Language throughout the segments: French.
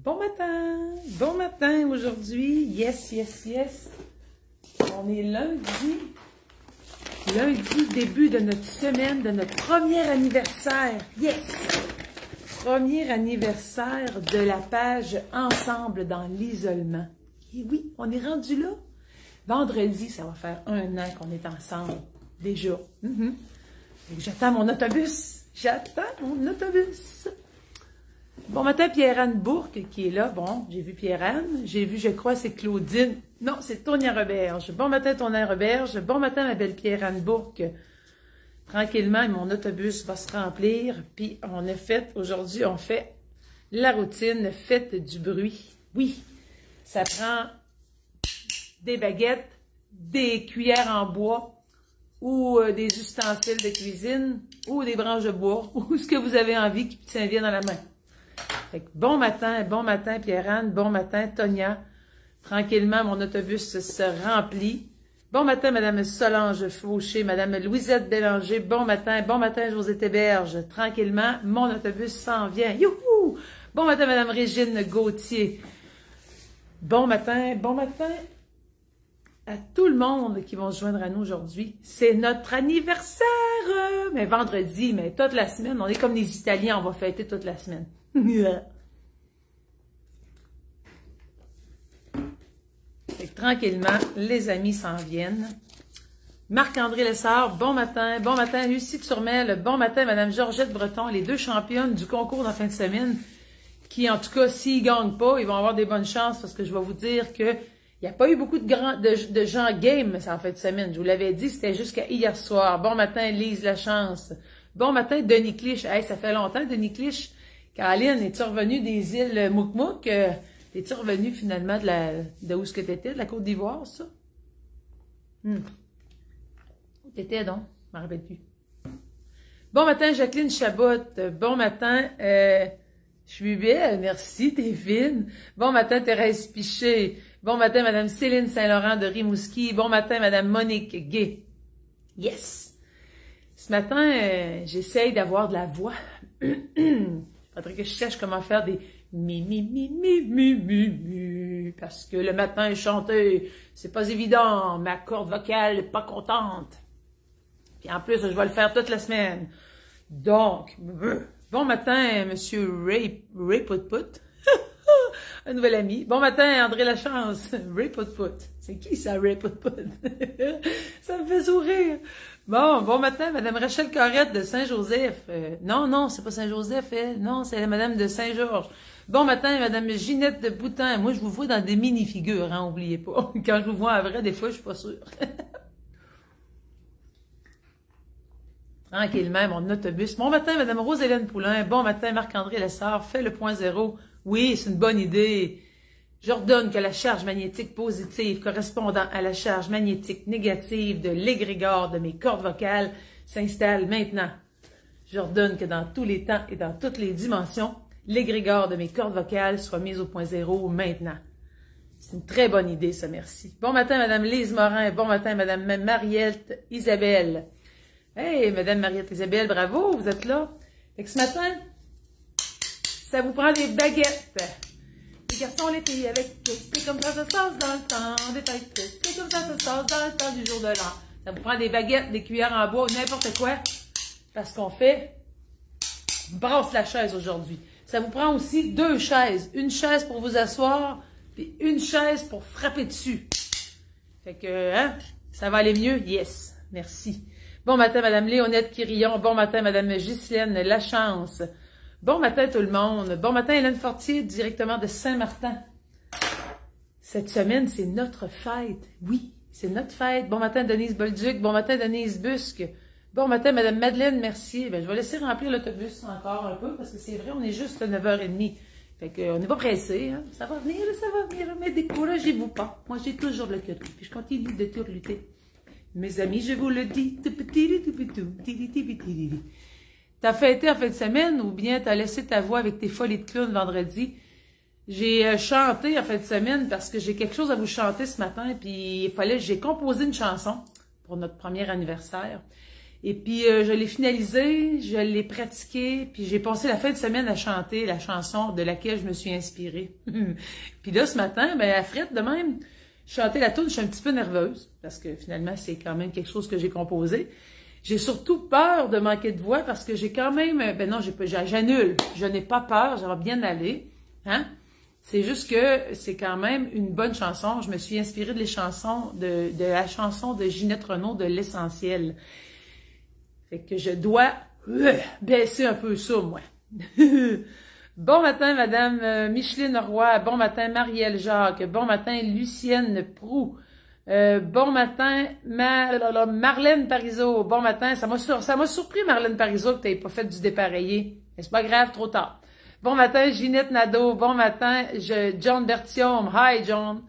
Bon matin aujourd'hui, yes, on est lundi, début de notre semaine, de notre premier anniversaire, yes, premier anniversaire de la page Ensemble dans l'isolement, et oui, on est rendu là, vendredi, ça va faire 1 an qu'on est ensemble, déjà, J'attends mon autobus. Bon matin, Pierre-Anne Bourque qui est là. Bon, j'ai vu Pierre-Anne. J'ai vu, je crois, c'est Claudine. Non, c'est Tonia Roberge. Bon matin, Tonia Roberge. Bon matin, ma belle Pierre-Anne Bourque. Tranquillement, mon autobus va se remplir. Puis, on a fait, aujourd'hui, on fait la routine, faites du bruit. Oui, ça prend des baguettes, des cuillères en bois, ou des ustensiles de cuisine, ou des branches de bois, ou ce que vous avez envie qui tient bien dans la main. Fait que bon matin, Pierre-Anne, bon matin, Tonia. Tranquillement, mon autobus se remplit. Bon matin, Madame Solange Fauché, Madame Louisette Bélanger, bon matin, José Théberge. Tranquillement, mon autobus s'en vient. Youhou! Bon matin, Madame Régine Gauthier. Bon matin, à tout le monde qui vont se joindre à nous aujourd'hui. C'est notre anniversaire! Mais vendredi, mais toute la semaine, on est comme les Italiens, on va fêter toute la semaine. Fait que tranquillement, les amis s'en viennent. Marc-André Lessard, bon matin, Lucie Turmel, bon matin, Madame Georgette Breton, les 2 championnes du concours de fin de semaine, qui en tout cas, s'ils ne gagnent pas, ils vont avoir des bonnes chances, parce que je vais vous dire que il n'y a pas eu beaucoup de gens game en fin de semaine. Je vous l'avais dit, c'était jusqu'à hier soir. Bon matin, Lise Lachance. Bon matin, Denis Clich. Hey, ça fait longtemps, Denis Clich. Caroline, es-tu revenu des îles Mouk-Mouk? Es-tu revenu finalement de où est-ce que tu étais? De la Côte d'Ivoire, ça? Où t'étais donc? Je ne me rappelle plus. Bon matin, Jacqueline Chabot. Bon matin, je suis belle, merci, t'es fine. Bon matin, Thérèse Piché. Bon matin, Madame Céline Saint-Laurent de Rimouski. Bon matin, Madame Monique Gay. Yes! Ce matin, j'essaye d'avoir de la voix. Il faudrait que je cherche comment faire des mi, parce que le matin, chanter, c'est pas évident. Ma corde vocale n'est pas contente. Puis en plus, je vais le faire toute la semaine. Donc, bon matin, Monsieur Ray Put. Un nouvel ami. Bon matin, André Lachance. Ray Put. C'est qui ça, Ray Put? Ça me fait sourire. Bon matin, Madame Rachel Corrette de Saint-Joseph. Non, c'est pas Saint-Joseph, non, c'est la Madame de Saint-Georges. Bon matin, Madame Ginette de Boutin. Moi, je vous vois dans des mini-figures, hein, oubliez pas. Quand je vous vois en vrai, des fois, je suis pas sûre. Tranquillement, mon autobus. Bon matin, Madame Rose-Hélène Poulain. Bon matin, Marc-André Lessard. Fait le point zéro. Oui, c'est une bonne idée. J'ordonne que la charge magnétique positive correspondant à la charge magnétique négative de l'égrégore de mes cordes vocales s'installe maintenant. J'ordonne que dans tous les temps et dans toutes les dimensions, l'égrégore de mes cordes vocales soit mise au point zéro maintenant. C'est une très bonne idée, ça, merci. Bon matin, Madame Lise Morin. Bon matin, Madame Mariette Isabelle. Hey, Madame Mariette Isabelle, bravo, vous êtes là. Fait que ce matin, ça vous prend des baguettes. Les garçons, les filles, avec c'est comme ça se passe dans le temps des fêtes. C'est comme ça se passe dans le temps du jour de l'an. Ça vous prend des baguettes, des cuillères en bois, n'importe quoi. Parce qu'on fait brasse la chaise aujourd'hui. Ça vous prend aussi 2 chaises. Une chaise pour vous asseoir, puis une chaise pour frapper dessus. Fait que, hein, ça va aller mieux? Yes, merci. Bon matin, Madame Léonette Quirillon. Bon matin, Madame Ghislaine Lachance. Bon matin, tout le monde. Bon matin, Hélène Fortier, directement de Saint-Martin. Cette semaine, c'est notre fête. Oui, c'est notre fête. Bon matin, Denise Bolduc. Bon matin, Denise Busque. Bon matin, Madame Madeleine Mercier. Ben, je vais laisser remplir l'autobus encore un peu, parce que c'est vrai, on est juste à 9h30. Fait qu'on n'est pas pressé, hein. Ça va venir, mais découragez-vous pas. Moi, j'ai toujours le cœur, puis je continue de tout lutter. Mes amis, je vous le dis. T'as fêté en fin de semaine ou bien t'as laissé ta voix avec tes folies de clown vendredi? J'ai chanté en fin de semaine parce que j'ai quelque chose à vous chanter ce matin, puis j'ai composé une chanson pour notre premier anniversaire. Et puis, je l'ai finalisé, je l'ai pratiqué, puis j'ai passé la fin de semaine à chanter la chanson de laquelle je me suis inspirée. Puis là, ce matin, ben, à frette de même, chanter la tune, je suis un petit peu nerveuse, parce que finalement, c'est quand même quelque chose que j'ai composé. J'ai surtout peur de manquer de voix, parce que j'ai quand même, ben non, j'annule. Je n'ai pas peur, ça va bien aller, hein. C'est juste que c'est quand même une bonne chanson. Je me suis inspirée de la chanson de Ginette Renaud de L'Essentiel. Fait que je dois baisser un peu ça, moi. Bon matin, Madame Micheline Roy. Bon matin, Marielle Jacques. Bon matin, Lucienne Proux. Bon matin, Marlène Parizeau. Bon matin, ça m'a surpris, Marlène Parizeau, que tu n'aies pas fait du dépareillé. Mais c'est pas grave, trop tard. Bon matin, Ginette Nadeau. Bon matin, John Bertium. Hi, John.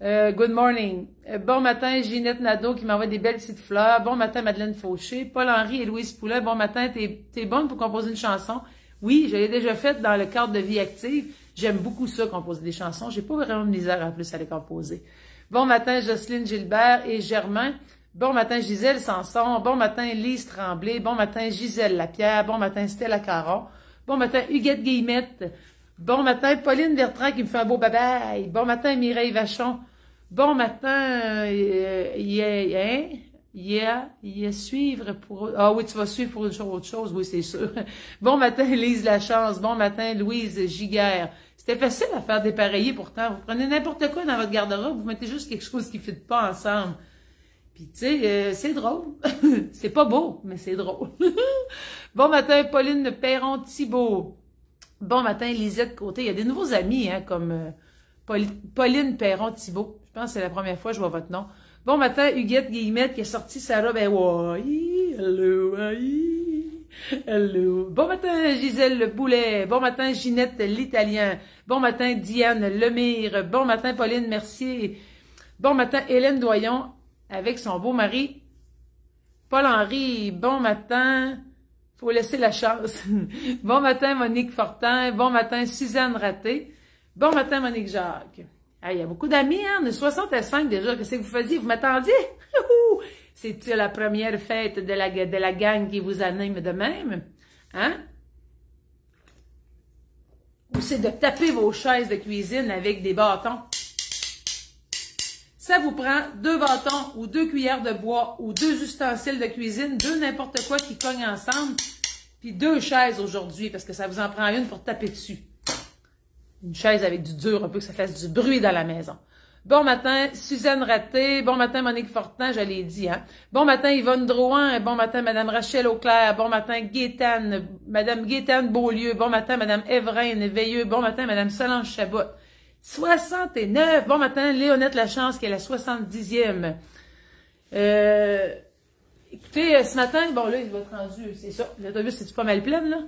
Good morning. Bon matin, Ginette Nadeau qui m'envoie des belles petites fleurs. Bon matin, Madeleine Fauché. Paul-Henri et Louise Poulet. Bon matin, t'es bonne pour composer une chanson? Oui, je l'ai déjà faite dans le cadre de Vie active. J'aime beaucoup ça, composer des chansons. J'ai pas vraiment de misère en plus à les composer. Bon matin, Jocelyne Gilbert et Germain. Bon matin, Gisèle Sanson. Bon matin, Lise Tremblay. Bon matin, Gisèle Lapierre. Bon matin, Stella Caron. Bon matin, Huguette Guillemette. Bon matin, Pauline Bertrand qui me fait un beau bye-bye. Bon matin, Mireille Vachon. Bon matin, suivre pour... Ah oui, tu vas suivre pour autre chose, oui, c'est sûr. Bon matin, Lise Lachance. Bon matin, Louise Giguère. C'était facile à faire dépareiller pourtant. Vous prenez n'importe quoi dans votre garde-robe, vous mettez juste quelque chose qui ne fit pas ensemble. Puis tu sais, c'est drôle. C'est pas beau, mais c'est drôle. Bon matin, Pauline Perron-Thibault. Bon matin, Lisette Côté. Il y a des nouveaux amis, hein, comme Pauline Perron-Thibault. Je pense que c'est la première fois que je vois votre nom. Bon matin, Huguette Guillemette qui a sorti sa robe. Hello, hello. Bon matin, Gisèle Le Boulet. Bon matin, Ginette l'Italien. Bon matin, Diane Lemire. Bon matin, Pauline Mercier. Bon matin, Hélène Doyon avec son beau mari, Paul-Henri. Bon matin, faut laisser la chance. Bon matin, Monique Fortin. Bon matin, Suzanne Raté. Bon matin, Monique Jacques. Ah, il y a beaucoup d'amis, hein? On est 65 déjà. Qu'est-ce que vous faisiez? Vous m'attendiez? C'est-tu la première fête de la gang qui vous anime de même? Hein? Ou c'est de taper vos chaises de cuisine avec des bâtons? Ça vous prend 2 bâtons ou 2 cuillères de bois ou 2 ustensiles de cuisine, 2 n'importe quoi qui cognent ensemble, puis 2 chaises aujourd'hui, parce que ça vous en prend une pour taper dessus. Une chaise avec du dur, un peu que ça fasse du bruit dans la maison. Bon matin, Suzanne Raté. Bon matin, Monique Fortin, je l'ai dit, hein. Bon matin, Yvonne Drouin. Bon matin, Madame Rachel Auclair. Bon matin, Madame Gaétane Beaulieu. Bon matin, Madame Évrène Veilleux. Bon matin, Madame Solange Chabot. 69. Bon matin, Léonette Lachance, qui est la 70e. Écoutez, ce matin, bon là, il va être rendu, c'est ça. L'autobus, c'est-tu pas mal plein, là?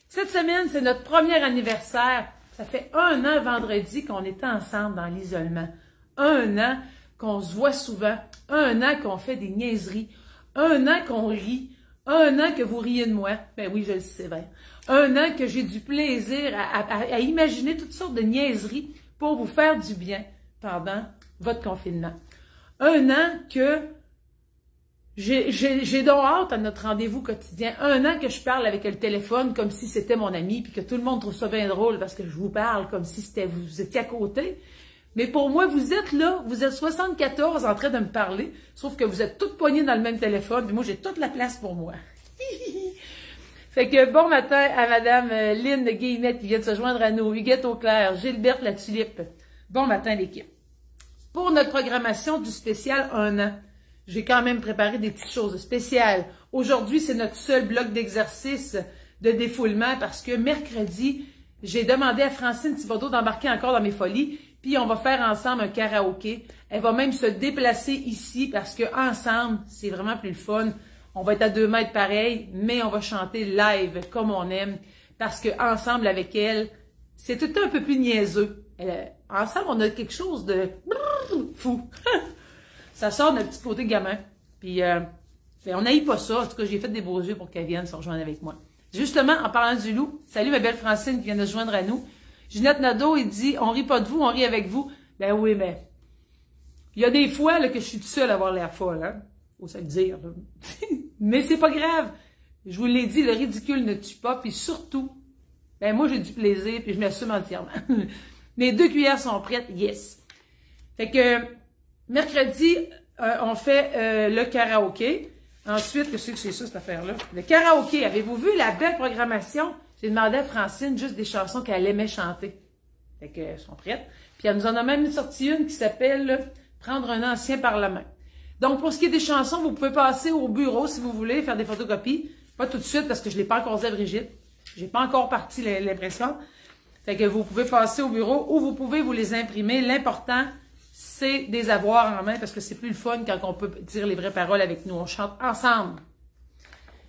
Cette semaine, c'est notre premier anniversaire. Ça fait 1 an vendredi qu'on était ensemble dans l'isolement. 1 an qu'on se voit souvent. 1 an qu'on fait des niaiseries. 1 an qu'on rit. 1 an que vous riez de moi. Ben oui, je le sais bien. 1 an que j'ai du plaisir à imaginer toutes sortes de niaiseries pour vous faire du bien pendant votre confinement. 1 an que j'ai donc hâte à notre rendez-vous quotidien. 1 an que je parle avec le téléphone comme si c'était mon ami, puis que tout le monde trouve ça bien drôle parce que je vous parle comme si vous étiez à côté. Mais pour moi, vous êtes là, vous êtes 74 en train de me parler, sauf que vous êtes toutes poignées dans le même téléphone, puis moi, j'ai toute la place pour moi. Fait que bon matin à Madame Lynne Guillemette qui vient de se joindre à nous, Huguette Auclair, Gilberte La Tulipe. Bon matin l'équipe. Pour notre programmation du spécial 1 an, j'ai quand même préparé des petites choses spéciales. Aujourd'hui, c'est notre seul bloc d'exercice de défoulement parce que mercredi, j'ai demandé à Francine Thibodeau d'embarquer encore dans mes folies, puis on va faire ensemble un karaoké. Elle va même se déplacer ici parce que ensemble, c'est vraiment plus le fun. On va être à 2 mètres pareil, mais on va chanter live comme on aime parce que ensemble avec elle, c'est tout un peu plus niaiseux. Ensemble, on a quelque chose de fou. Ça sort de notre petit côté gamin. Puis, on n'haït pas ça. En tout cas, j'ai fait des beaux yeux pour qu'elle vienne se rejoindre avec moi. Justement, en parlant du loup, salut ma belle Francine qui vient de se joindre à nous. Ginette Nadeau, il dit, on rit pas de vous, on rit avec vous. Ben oui, mais il y a des fois là, que je suis toute seule à avoir l'air folle. Hein? Faut se le dire, là. Mais c'est pas grave. Je vous l'ai dit, le ridicule ne tue pas, puis surtout, ben moi j'ai du plaisir, puis je m'assume entièrement. Les 2 cuillères sont prêtes, yes. Fait que, mercredi, on fait le karaoké. Ensuite, qu'est-ce que c'est ça, cette affaire-là? Le karaoké, avez-vous vu la belle programmation? J'ai demandé à Francine juste des chansons qu'elle aimait chanter. Fait qu'elles sont prêtes. Puis elle nous en a même sorti une qui s'appelle « Prendre un ancien par la main ». Donc, pour ce qui est des chansons, vous pouvez passer au bureau si vous voulez, faire des photocopies. Pas tout de suite parce que je ne l'ai pas encore dit à Brigitte. J'ai pas encore parti l'impression. Fait que vous pouvez passer au bureau ou vous pouvez vous les imprimer. L'important, c'est de les avoir en main parce que c'est plus le fun quand on peut dire les vraies paroles avec nous. On chante ensemble.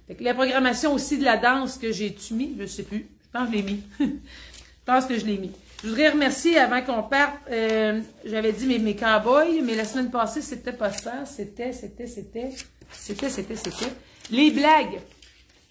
Fait que la programmation aussi de la danse que j'ai-tu mis? Je sais plus. Je pense que je l'ai mis. Je pense que je l'ai mis. Je voudrais remercier avant qu'on parte, j'avais dit mes cowboys, mais la semaine passée, c'était pas ça. C'était les blagues.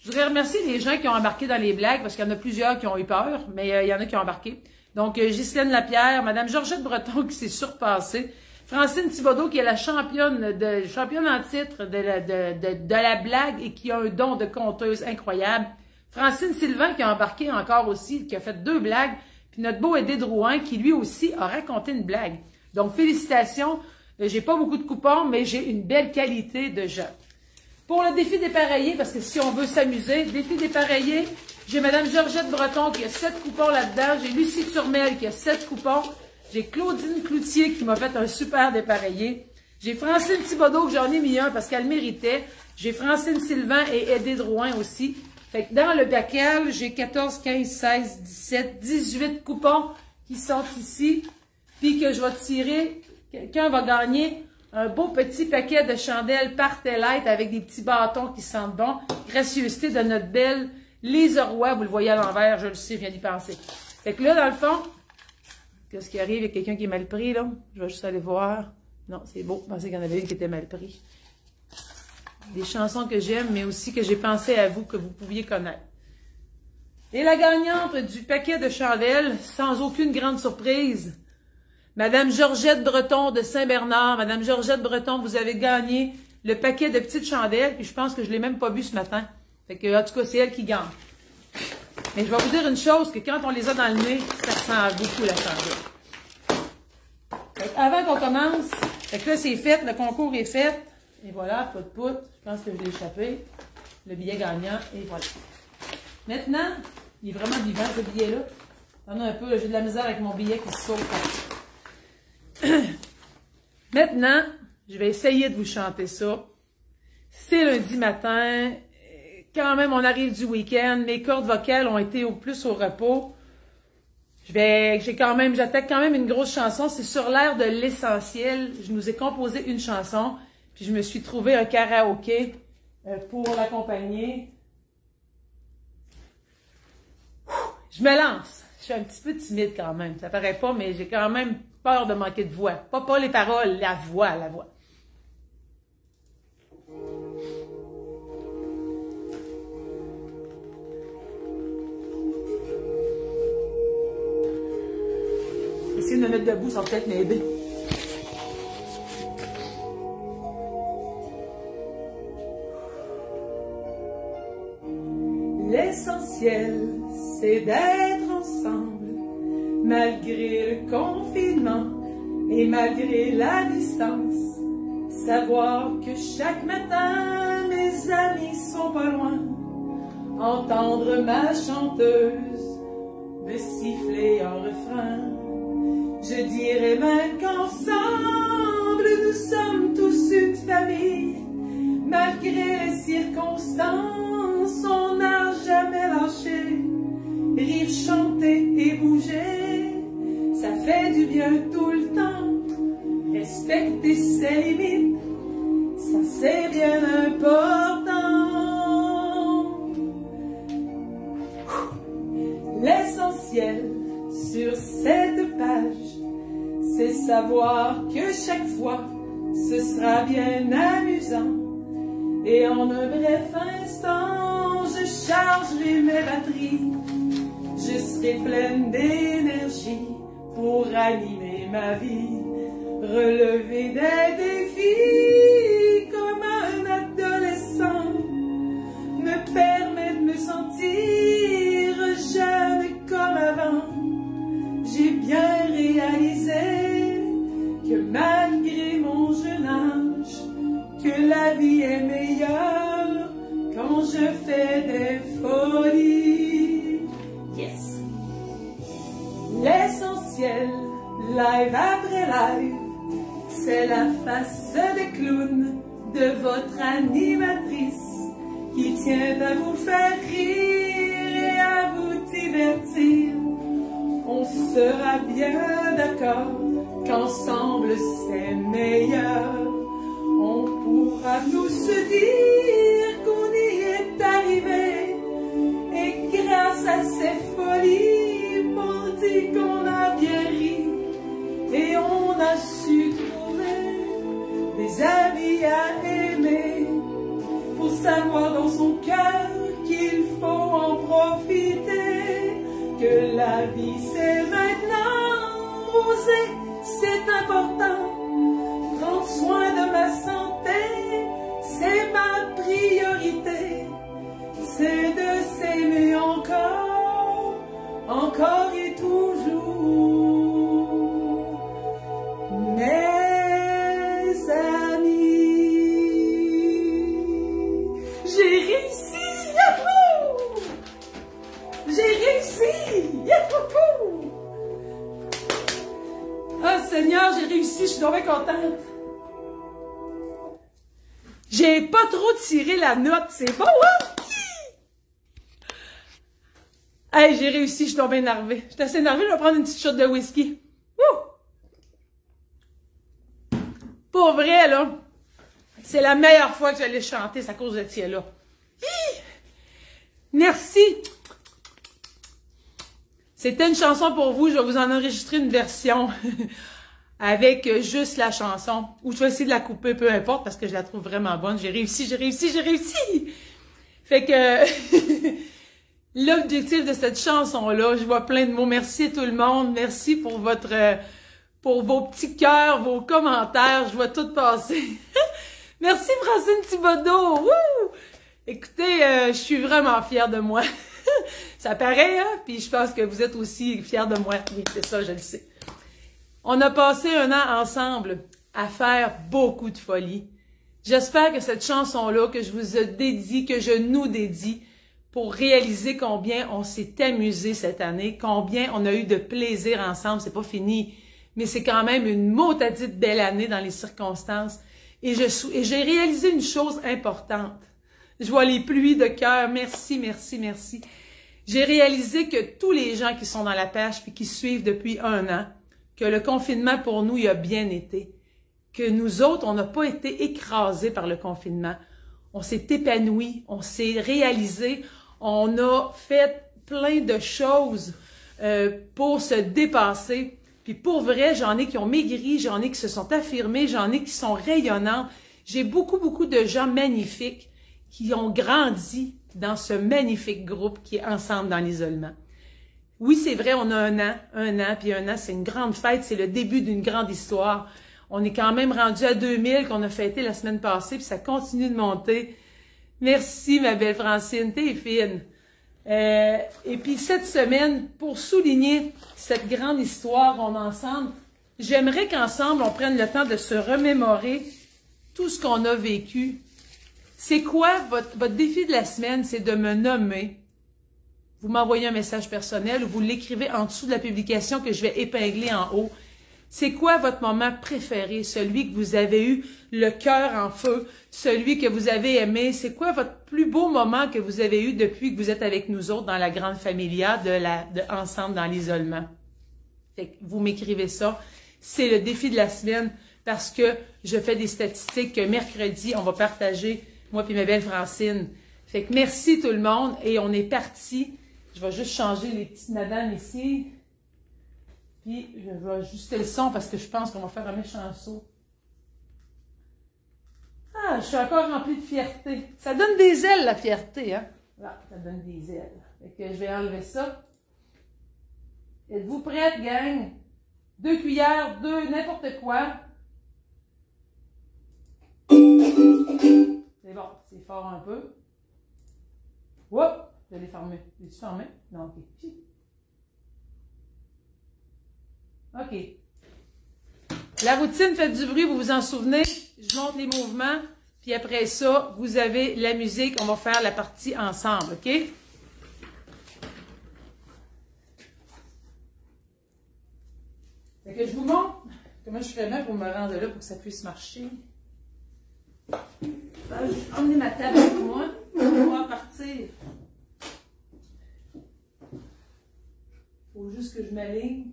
Je voudrais remercier les gens qui ont embarqué dans les blagues, parce qu'il y en a plusieurs qui ont eu peur, mais il y en a qui ont embarqué. Donc, Ghislaine Lapierre, Madame Georgette Breton qui s'est surpassée, Francine Thibodeau qui est la championne en titre de la blague et qui a un don de conteuse incroyable. Francine Sylvain qui a embarqué encore aussi, qui a fait 2 blagues. Puis notre beau Eddie Drouin qui lui aussi a raconté une blague. Donc, félicitations. J'ai pas beaucoup de coupons, mais j'ai une belle qualité de gens. Pour le défi dépareillé, parce que si on veut s'amuser, défi dépareillé, j'ai Madame Georgette Breton qui a 7 coupons là-dedans. J'ai Lucie Turmel qui a 7 coupons. J'ai Claudine Cloutier qui m'a fait un super dépareillé. J'ai Francine Thibodeau que j'en ai mis un parce qu'elle méritait. J'ai Francine Sylvain et Eddie Drouin aussi. Fait que dans le bacal, j'ai 14, 15, 16, 17, 18 coupons qui sont ici. Puis que je vais tirer, quelqu'un va gagner un beau petit paquet de chandelles Partelette avec des petits bâtons qui sentent bon. Gracieuseté de notre belle Lise Roy. Vous le voyez à l'envers, je le sais, je viens d'y penser. Fait que là, dans le fond, qu'est-ce qui arrive? Il y a quelqu'un qui est mal pris, là. Je vais juste aller voir. Non, c'est beau. Je pensais qu'il y en avait une qui était mal pris. Des chansons que j'aime, mais aussi que j'ai pensé à vous, que vous pouviez connaître. Et la gagnante du paquet de chandelles, sans aucune grande surprise, Madame Georgette Breton de Saint-Bernard. Madame Georgette Breton, vous avez gagné le paquet de petites chandelles, puis je pense que je ne l'ai même pas vu ce matin. Fait que, en tout cas, c'est elle qui gagne. Mais je vais vous dire une chose, que quand on les a dans le nez, ça sent beaucoup la chandelle. Fait que avant qu'on commence, fait que là, c'est fait, le concours est fait. Et voilà, pout. Je pense que je l'ai échappé. Le billet gagnant, et voilà. Maintenant, il est vraiment vivant, ce billet-là. J'en ai un peu, j'ai de la misère avec mon billet qui se saute. Maintenant, je vais essayer de vous chanter ça. C'est lundi matin. Quand même, on arrive du week-end. Mes cordes vocales ont été au plus au repos. J'attaque quand même une grosse chanson. C'est sur l'air de l'essentiel. Je nous ai composé une chanson. Puis je me suis trouvé un karaoké pour l'accompagner. Je me lance. Je suis un petit peu timide quand même. Ça paraît pas, mais j'ai quand même peur de manquer de voix. Pas les paroles, la voix. Essayer de me mettre debout, ça va peut-être m'aider. L'essentiel, c'est d'être ensemble, malgré le confinement et malgré la distance. Savoir que chaque matin, mes amis sont pas loin. Entendre ma chanteuse me siffler en refrain. Je dirais même qu'ensemble, nous sommes tous une famille. Malgré les circonstances, on n'a jamais lâché. Rire, chanter et bouger, ça fait du bien tout le temps. Respecter ses limites, ça c'est bien important. L'essentiel sur cette page, c'est savoir que chaque fois, ce sera bien amusant. Et en un bref instant, je chargerai mes batteries. Je serai pleine d'énergie pour animer ma vie. Relever des défis comme un ciel, live après live. C'est la face de clown de votre animatrice qui tient à vous faire rire et à vous divertir. On sera bien d'accord qu'ensemble c'est meilleur. On pourra tous dire qu'on y est arrivé. Et grâce à ces folies, on dit qu'on a bien ri. Et on a su trouver des amis à aimer. Pour savoir dans son cœur qu'il faut en profiter. Que la vie c'est maintenant, oser c'est important. Prendre soin de ma santé, c'est ma priorité. C'est de s'aimer encore, encore et toujours. Mes amis, j'ai réussi, yahoo! J'ai réussi, yahoo! Ah Seigneur, j'ai réussi, je suis donc bien contente. J'ai pas trop tiré la note, c'est bon, hein? Hey, j'ai réussi, je suis donc bien énervée. Je suis assez énervée, je vais prendre une petite shot de whisky. Wouh! Pour vrai, là, c'est la meilleure fois que j'allais chanter, c'est à cause de Tia-là. Merci! C'était une chanson pour vous, je vais vous en enregistrer une version avec juste la chanson. Ou je vais essayer de la couper, peu importe, parce que je la trouve vraiment bonne. J'ai réussi, j'ai réussi, j'ai réussi! Fait que... L'objectif de cette chanson-là, je vois plein de mots. Merci à tout le monde. Merci pour vos petits cœurs, vos commentaires. Je vois tout passer. Merci Francine Thibodeau. Wouh! Écoutez, je suis vraiment fière de moi. Ça paraît, hein? Puis je pense que vous êtes aussi fiers de moi. Oui, c'est ça, je le sais. On a passé un an ensemble à faire beaucoup de folie. J'espère que cette chanson-là, que je vous dédie, que je nous dédie, pour réaliser combien on s'est amusé cette année, combien on a eu de plaisir ensemble. C'est pas fini, mais c'est quand même une motadite belle année dans les circonstances. Et j'ai réalisé une chose importante. Je vois les pluies de cœur. Merci, merci, merci. J'ai réalisé que tous les gens qui sont dans la page puis qui suivent depuis un an, que le confinement pour nous, il a bien été. Que nous autres, on n'a pas été écrasés par le confinement. On s'est épanouis, on s'est réalisé. On a fait plein de choses pour se dépasser. Puis pour vrai, j'en ai qui ont maigri, j'en ai qui se sont affirmés, j'en ai qui sont rayonnants. J'ai beaucoup, beaucoup de gens magnifiques qui ont grandi dans ce magnifique groupe qui est ensemble dans l'isolement. Oui, c'est vrai, on a un an, puis un an, c'est une grande fête, c'est le début d'une grande histoire. On est quand même rendu à 2000 qu'on a fêté la semaine passée, puis ça continue de monter. Merci, ma belle Francine, t'es fine. Et puis cette semaine, pour souligner cette grande histoire qu'on a ensemble, j'aimerais qu'ensemble, on prenne le temps de se remémorer tout ce qu'on a vécu. C'est quoi votre défi de la semaine? C'est de me nommer. Vous m'envoyez un message personnel ou vous l'écrivez en dessous de la publication que je vais épingler en haut. C'est quoi votre moment préféré, celui que vous avez eu le cœur en feu, celui que vous avez aimé? C'est quoi votre plus beau moment que vous avez eu depuis que vous êtes avec nous autres dans la grande familia de Ensemble dans l'isolement? Fait que vous m'écrivez ça. C'est le défi de la semaine parce que je fais des statistiques que mercredi, on va partager, moi et ma belle Francine. Fait que merci tout le monde et on est parti. Je vais juste changer les petites madames ici. Puis, je vais ajuster le son parce que je pense qu'on va faire un méchant saut. Ah, je suis encore remplie de fierté. Ça donne des ailes, la fierté, hein? Là, ça donne des ailes. Fait que je vais enlever ça. Êtes-vous prêtes, gang? 2 cuillères, 2 n'importe quoi. C'est bon, c'est fort un peu. Oups, je l'ai fermé. L'ai-tu fermé? Non, ok. OK. La routine, faites du bruit, vous vous en souvenez. Je montre les mouvements. Puis après ça, vous avez la musique. On va faire la partie ensemble, OK? Fait que je vous montre comment je ferais bien pour me rendre là pour que ça puisse marcher. Je vais emmener ma table avec moi pour pouvoir partir. Il faut juste que je m'aligne.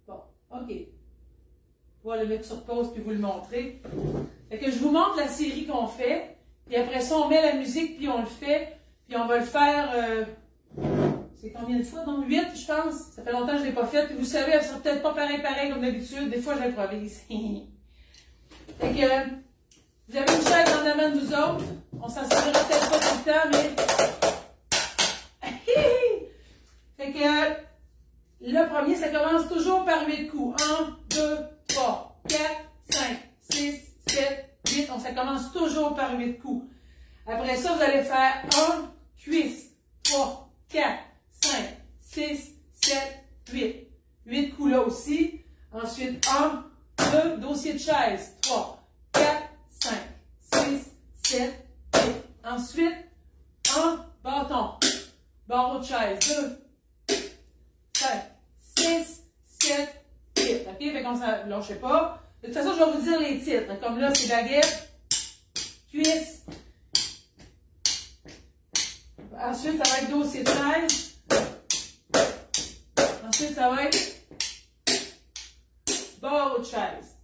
Bon, OK. Je vais le mettre sur pause puis vous le montrer. Fait que je vous montre la série qu'on fait. Puis après ça, on met la musique puis on le fait. Puis on va le faire... c'est combien de fois? Donc 8, je pense. Ça fait longtemps que je ne l'ai pas fait. Puis vous savez, elle ne sera peut-être pas pareil comme d'habitude. Des fois, j'improvise. Fait que vous avez une chaise en avant de nous autres. On s'en servira peut-être pas tout le temps, mais... Fait que le premier, ça commence toujours par 8 coups. 1, 2, 3, 4, 5, 6, 7, 8. Donc, ça commence toujours par 8 coups. Après ça, vous allez faire 1, cuisse, 3, 4, 5, 6, 7, 8. 8 coups là aussi. Ensuite, 1, 2, dossier de chaise. 3, 4, 5, 6, 7, 8. Ensuite, 1, bâton. Barreau de chaise. 2, 5, 6, 7, 8. OK? Fait qu'on ne lâchez pas. De toute façon, je vais vous dire les titres. Comme là, c'est baguette, cuisse. Ensuite, ça va être dossier de chaise. Ensuite, ça va être barreau de chaise.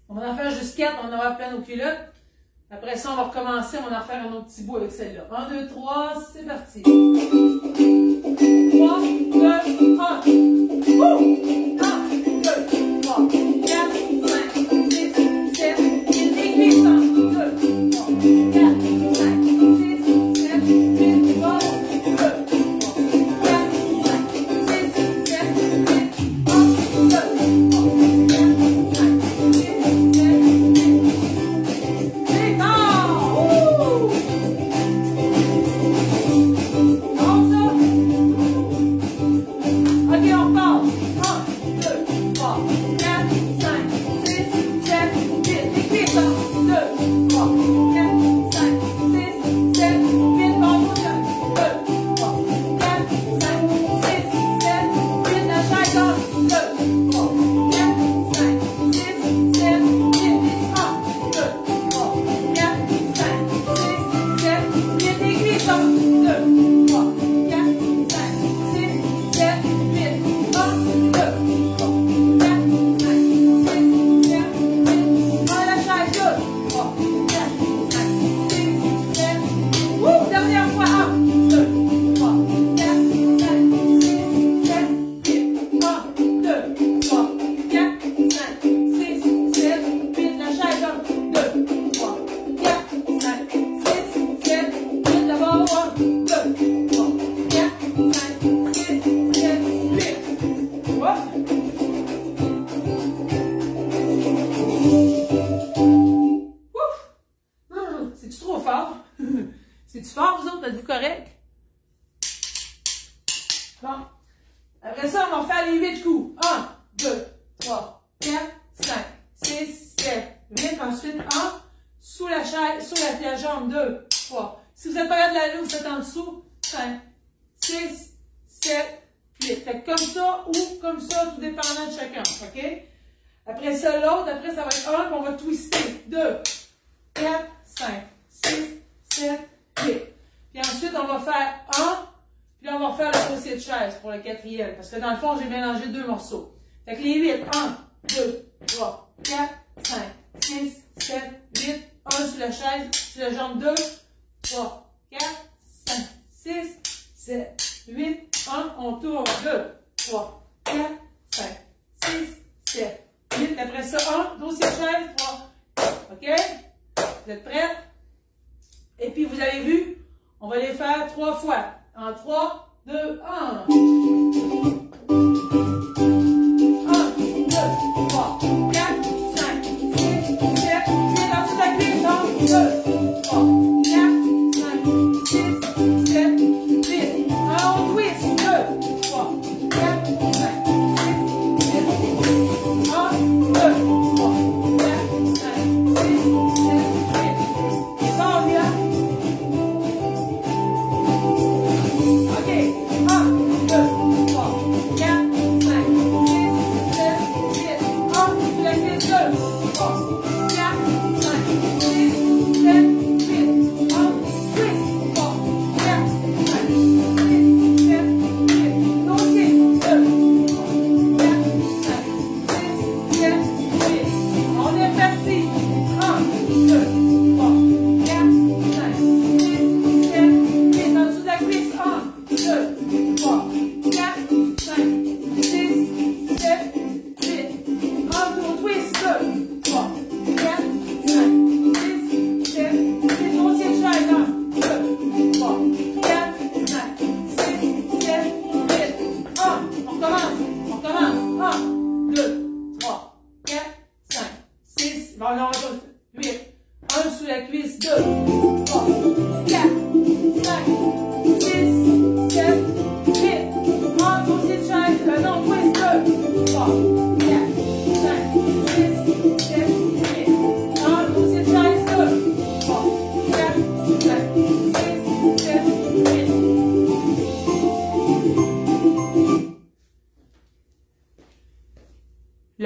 On va en faire juste 4, on en aura plein nos culottes. Après ça, on va recommencer, on va en faire un autre petit bout avec celle-là. 1, 2, 3, c'est parti. 3, 2, 1. 1, 2, 3, 4, 5, 6, 7, 8, et glisse. 1, 2, 3, 4, 5, 6, 7, 8, 3, 2, 3, 4, 5, 6, 7, 8, 1, 2, 3, 4, 5, 6, 7, 8. C'est-tu fort, vous autres? Êtes-vous correct? Bon. Après ça, on va faire les 8 coups. 1, 2, 3, 4, 5, 6, 7, 8. Ensuite, 1 sous la chaise, sous la jambe. 2, 3. Si vous n'êtes pas capable de l'aller, vous faites en dessous. 5, 6, 7, 8. Faites comme ça ou comme ça, tout dépendant de chacun. OK? Après ça, l'autre. Après, ça va être 1, puis on va twister. 2, 4, 5, 6, 7, 8. Puis ensuite, on va faire 1, puis on va refaire le dossier de chaise pour le quatrième. Parce que dans le fond, j'ai mélangé 2 morceaux. Fait que les 8, 1, 2, 3, 4, 5, 6, 7, 8. 1 sur la chaise, sur la jambe 2, 3, 4, 5, 6, 7, 8. 1, on tourne. 2, 3, 4, 5, 6, 7, 8. Après ça, 1, dossier de chaise, 3. OK? Vous êtes prêts? Et puis, vous avez vu, on va les faire 3 fois. En 3, 2, 1. 1, 2, 3, 4, 5, 6, 7, 8. Ensuite, la cuisse. 1, 2, 3, 4, 5, 6, 7, 8. 1, on twist. 2, 3, 4, 5, 6, 7, 8. 1, 2, 3, 4, 5, 6, 7, 8. Et ça, on vient. OK. 1,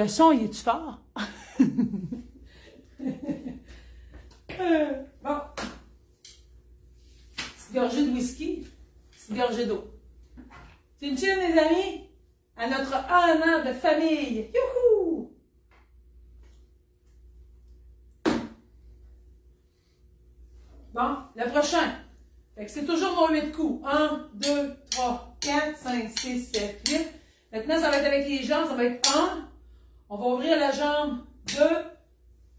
Le son, il est-tu fort? Bon. Petite gorgée de whisky, petite gorgée d'eau. C'est une chill, les amis, à notre 1 an de famille. Youhou! Bon, le prochain. Fait que c'est toujours nos 8 coups. 1, 2, 3, 4, 5, 6, 7, 8. Maintenant, ça va être avec les jambes. Ça va être 1. On va ouvrir la jambe. 2,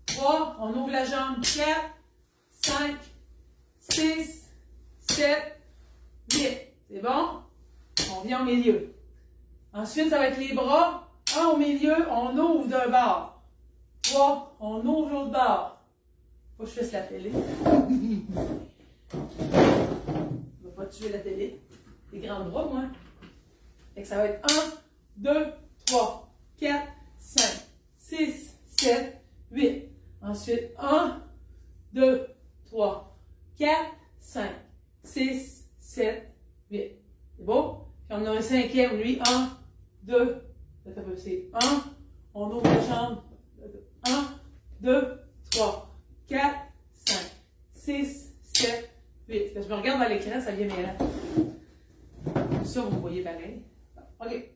3. On ouvre la jambe. 4, 5, 6, 7, 8. C'est bon? On vient au milieu. Ensuite, ça va être les bras. 1 au milieu. On ouvre d'un bord. 3. On ouvre l'autre bord. Faut que je fasse la télé. Je ne vais pas tuer la télé. Les grands bras, moi. Fait que ça va être 1, 2, 3, 4, 5, 6, 7, 8. Ensuite, 1, 2, 3, 4, 5, 6, 7, 8. C'est beau? Puis on a un 5e, lui. 1, 2, c'est 1. On ouvre la jambe. 1, 2, 3, 4, 5, 6, 7, 8. Parce que je me regarde dans l'écran, ça vient mêlant. Ça, vous me voyez pareil. OK.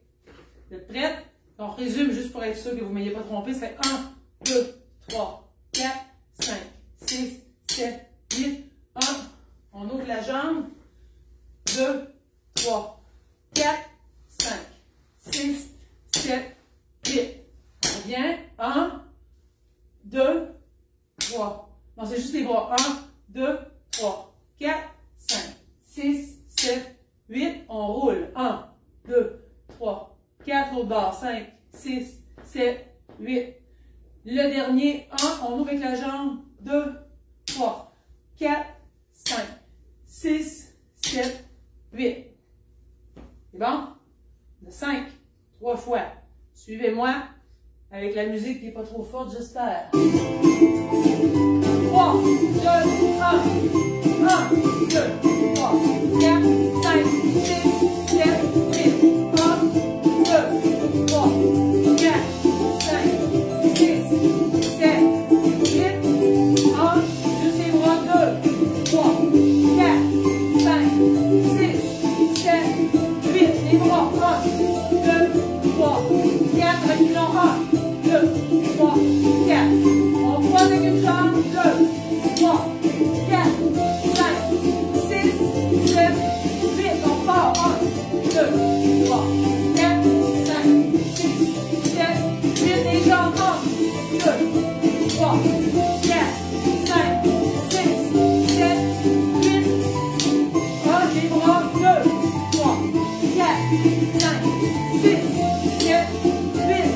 Vous êtes prêts? On résume juste pour être sûr que vous ne m'ayez pas trompé. Ça fait 1, 2, 3, 4, 5, 6, 7, 8. 1. On ouvre la jambe. 2, 3, 4, 5, 6, 7, 8. On revient. 1, 2, 3. Non, c'est juste les bras. 1, 2, 3, 4, 5, 6, 7, 8. On roule. 1, 2, 3, 4. L'autre bord. 5, 6, 7, 8. Le dernier. 1. On ouvre avec la jambe. 2, 3, 4, 5, 6, 7, 8. C'est bon? De 5. 3 fois. Suivez-moi avec la musique qui n'est pas trop forte, j'espère. 3, 2, 1. 1, 2, 3, 4, 5, 6, 7, 8. 1, 2, 3, 4, 5, 6, 7, 8. 1, juste les bras. 2, 3, 4, 5, 6, 7, 8. Les bras. 1, 2, 3, 4. Reculons. 1, 2, 3, 4. On croise avec une jambe. 2, 3, 4, 5, 6, 7, 8. On part. 1, 2, 3, 4, 5, 6, 7, 8. Les jambes. 1, 2, 3, 4, 5, 6, 7, 8. 1, les bras. 2, 3, 4, 5, 6, 7, 8.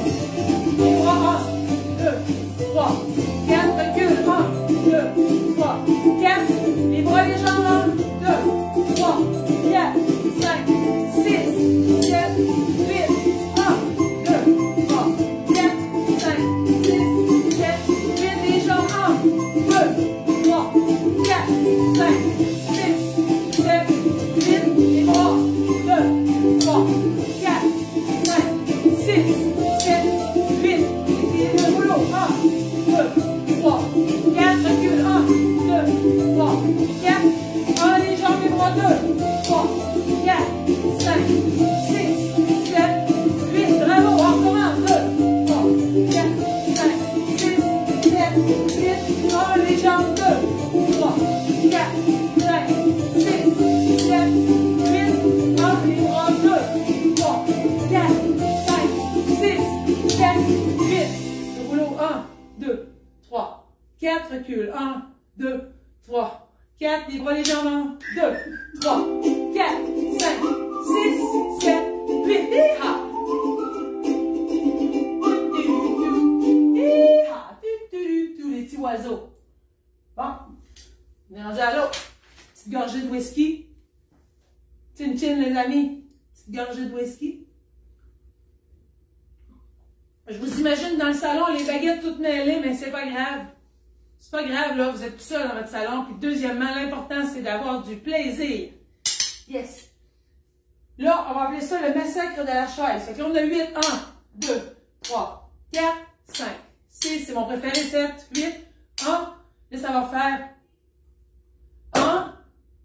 Les bras. 1, 2, 3, 4. Recule. 1, 2, 3, 4. Les bras, les jambes. 1, 2, 3, 4, 5, 6, 7, 8. 1, 2, 3, 4, 5, 6, 7, 8. Les jambes. 1, 2, 3, 4, 5, 6, 7, 8. Les bras. 2, 3, 4, 5, 6, 7, 8. Le boulot. 1, 2, 3, 4. Recule. 1, 2, 3, 4. 1, les jambes, les bras. 2, 3, 4, 5, 6, 7, 8. Bravo. On recommence. 2, 3, 4, 5, 6, 7, 8. 1, les jambes. 2, 3, 4, 5, 6, 7, 8. 1, les bras. 2, 3, 4, 5, 6, 7, 8. Le boulot. 1, 2, 3, 4. Recule. 1, 2, 3, 4. Les bras, les jambes. 1, 2, 3, 4, 5, 6, 7, 8. Hi-ha! Les petits oiseaux. Bon. On est rendu à l'autre. Petite gorgée de whisky. Chin chin, les amis. Petite gorgée de whisky. Je vous imagine dans le salon, les baguettes toutes mêlées, mais c'est pas grave. C'est pas grave, là, vous êtes tout seul dans votre salon. Puis deuxièmement, l'important, c'est d'avoir du plaisir. Yes. Là, on va appeler ça le massacre de la chaise. Fait que là, on a 8. 1, 2, 3, 4, 5, 6, c'est mon préféré, 7, 8, 1. Là, ça va faire 1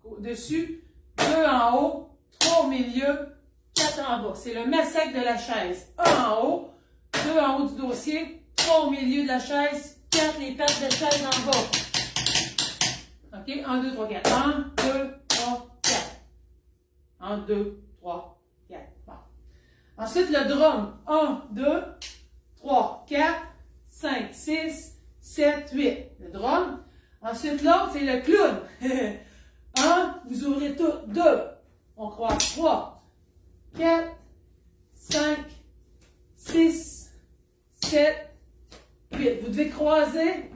au-dessus, 2 en haut, 3 au milieu, 4 en bas. C'est le massacre de la chaise. 1 en haut, 2 en haut du dossier, 3 au milieu de la chaise, 4 les pattes de chaise en bas. OK? 1, 2, 3, 4. 1, 2, 3, 4. 1, 2, 3, 4. Bon. Ensuite, le drum. 1, 2, 3, 4, 5, 6, 7, 8. Le drum. Ensuite, l'autre, c'est le clown. 1, vous ouvrez tout. 2, on croise. 3, 4, 5, 6, 7, 8. Vous devez croiser.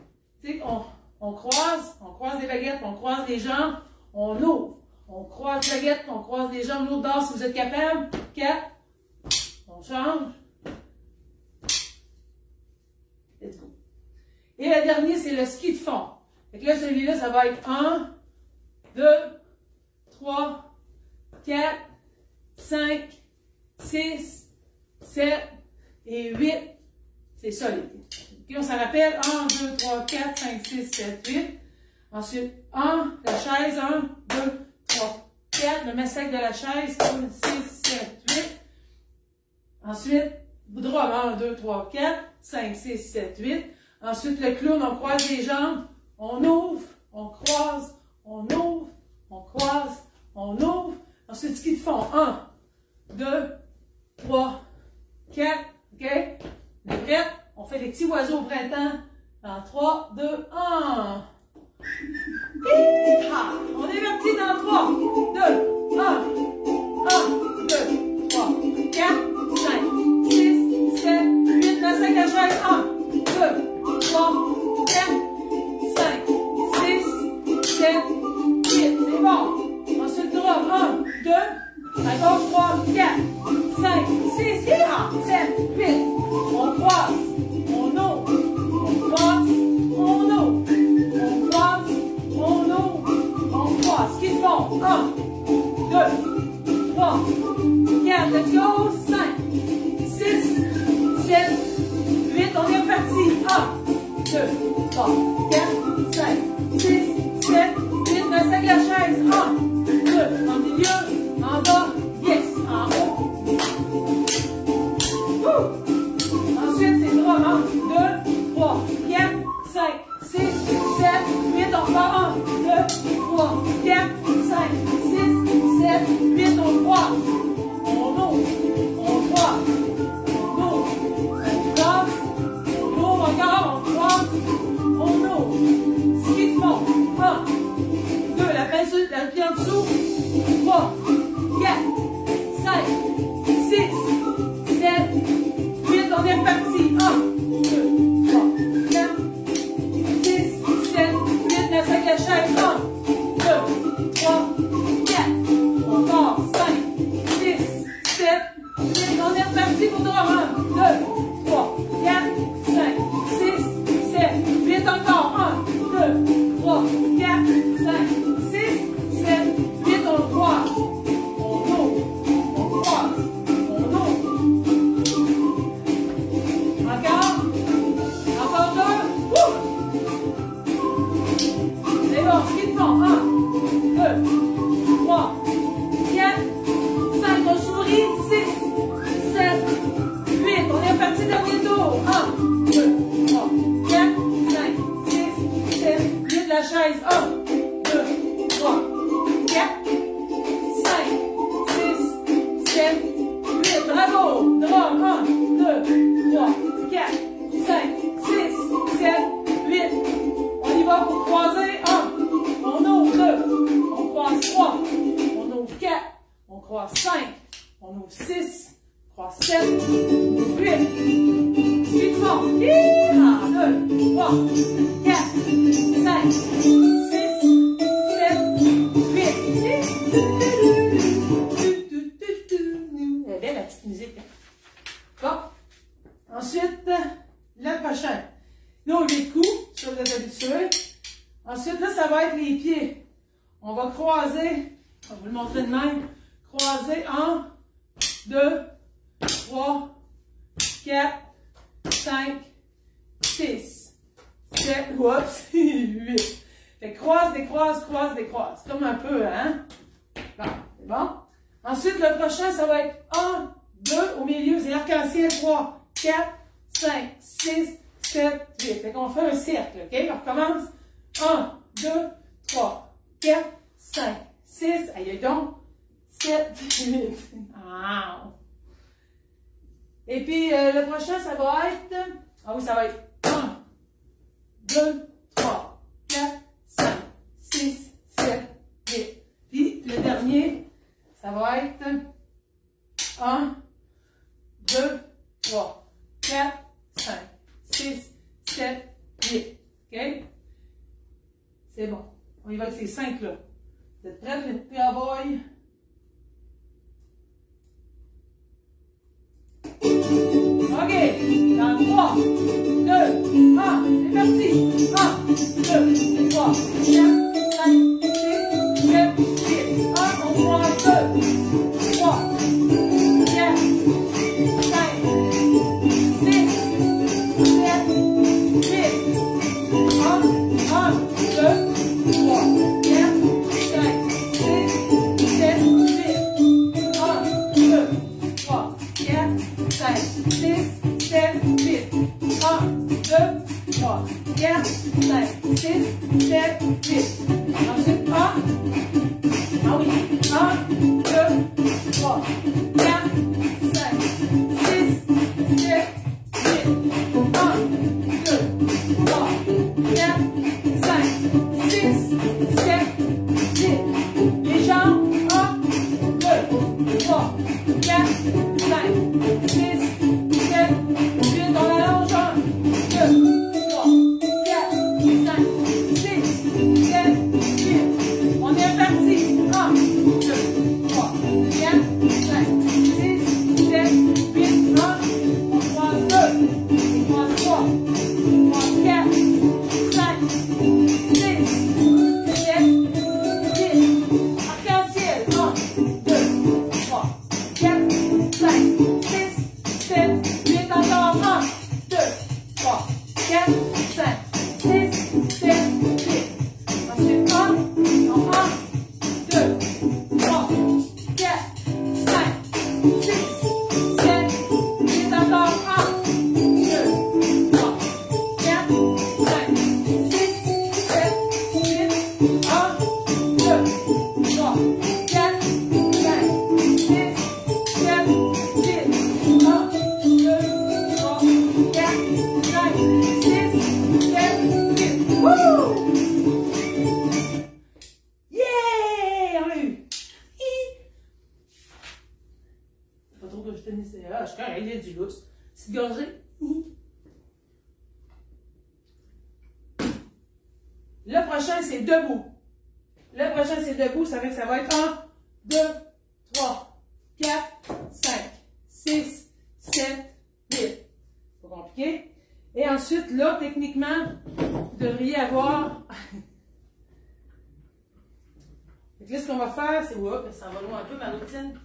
On croise les baguettes, on croise les jambes, on ouvre. On croise les baguettes, on croise les jambes, l'autre bord si vous êtes capable. 4, on change. Let's go. Et le dernier, c'est le ski de fond. Fait que là, celui-là, ça va être 1, 2, 3, 4, 5, 6, 7 et 8. C'est ça, les pieds. Okay, on s'en rappelle. 1, 2, 3, 4, 5, 6, 7, 8. Ensuite, 1, la chaise. 1, 2, 3, 4. Le massacre de la chaise. 6, 7, 8. Ensuite, drum. 1, 2, 3, 4, 5, 6, 7, 8. Ensuite, le clown, on croise les jambes. On ouvre, on croise, on ouvre, on croise, on ouvre. Ensuite, ski de fond. 1, 2, 3, 4. OK? On est prêt? On fait des petits oiseaux au printemps. Dans 3, 2, 1. On est parti dans 3, 2, 1. 1, 2, 3, 4, 5, 6, 7, 8. La 5 à chaise. 1, 2, 3, 4, 5, 6, 7, 8. C'est bon. Ensuite, drum. 1, 2, à gauche, 3, 4, 5, 6, 7, 8. On croise. On ouvre, on croise, on ouvre, on croise, on ouvre, on croise. Ce qu'ils font. 1, 2, 3, 4, let's go. 5, 6, 7, 8. On est reparti. 1, 2, 3, 4, 5, 6, 7, 8. Massacre la chaise. 1, 2, en milieu, en bas, yes, en haut. Ensuite, c'est drum. 1, 2, 3, 4, 5, 6, 7, 8. On repart. 1, 2, 3, 4, 5, 6, 7, 8. On croise. On ouvre. On croise. On ouvre. On croise. On ouvre encore. On croise. On ouvre. Ski de fond. 1, 2. La pince, la pied en dessous. 3, 4, 5, 6, 7, 8. On est reparti. 1, 2, 3, 4, 6, 7, 8. Massacre la chaise. 1, 2, 3, 4. On part. 5, 6, 7, 8. On est reparti pour drum. 1, 2, 3, 4, 5, 6, 7, 8. Encore. 1, 2, 3, 4, 5, 6, 7, 8. On croise. On ouvre. On croise. On ouvre. Encore. Encore 2. C'est bon. Ce qu'ils font. 1, 2, 3, 4, 5. On sourit. 6, 7, 8. On est reparti dernier tour. 1, 2, 3, 4, 5, 6, 7, 8. La chaise. 1, 2, 3, 4, 5, 6, 7, 8. Bravo. Drum. 1, 2, 3, 4, 5, 6, 7, 8. On y va pour croiser. 1. On ouvre 2. On croise 3. On ouvre 4. On croise 5. On ouvre 6. On croise 7. On ouvre 8. Suite fort. 1, 2, 3, 4, 5, 6, 7, 8. Elle est belle la petite musique. Bon. Ensuite, le prochain. Là, on les coups, ça vous êtes habitués. Ensuite, là, ça va être les pieds. On va croiser, on va vous le montrer de même. Croiser 1, 2, 3, 4, 5, 6, 7, oups, 8. Fait croise, décroise, croise, décroise. Comme un peu, hein? Bon, c'est bon? Ensuite, le prochain, ça va être 1, 2, au milieu, c'est l'arc-en-ciel, 3, 4, 5, 6, 7, 8. Fait qu'on fait un cercle, OK? On recommence. 1, 2, 3, 4, 5, 6, aïe donc, 7, 8. Wow. Et puis, le prochain, ça va être, ah oui, ça va être 1, 2, 3, 4, 5, 6, 7, 8. Puis, le dernier, ça va être 1, 2, 3, 4, 5, 6, 7, 8. OK? C'est bon. On y va avec ces 5-là. Vous êtes prêts, les petits cowboys? OK. Dans 3, 2, 1. C'est parti. 1, 2, 3, 4, 5, 6, 7, 8. 1, on croise 2, 3, 4, 5, 6, 7, 8. 1, 2, 3, 4, 5, 6, 7, 8. 1, 2, 3, 4, 5, 6, 7, 8. 1, 2, 3, 4, 5, 6, 7, 8. Ensuite, 1. Ah oui. 1, 2, 3, 4, 5, 6, 7, 8. 1, 2, 3, 4, 5, 6, 7, 8. Les jambes. 1, 2, 3, 4, 5, 6, 7, 8. On allonge. 1, 2, 3, 4, 5, 6, 7, 8. On est parti. 1, 2, 3, 4, 5, 6, 7, 8. 1. On croise 2. On croise 3. On croise 4, 5, 6, 7, 8. Arc-en-ciel. 1, 2, 3, 4, 5, 6, 7, 8. Encore. 1, 2, 3, 4, 5, 6, 7, 8. Ensuite, 1, 2, 3, 4, 5, 6, 7, 8. Encore. 1, 2, 3, 4, 5, 6, 7, 8. 1, 2, 3, 4, 5, 6, 7, 8. 1, 2, 3, 4, 5, 6, 7, 8. Wouh! Yeah! On l'a eu! Pas trop que je tenais. Ah, je suis correct, il y a du lousse. C'est gorgé. Le prochain, c'est debout. Le prochain, c'est debout. Ça fait que ça va être 1, 2, 3, 4, 5, 6, 7, 8. Pas compliqué. Et ensuite, là, techniquement, vous devriez avoir... Fait que là, ce qu'on va faire, c'est... Oups, ça va loin un peu, ma routine.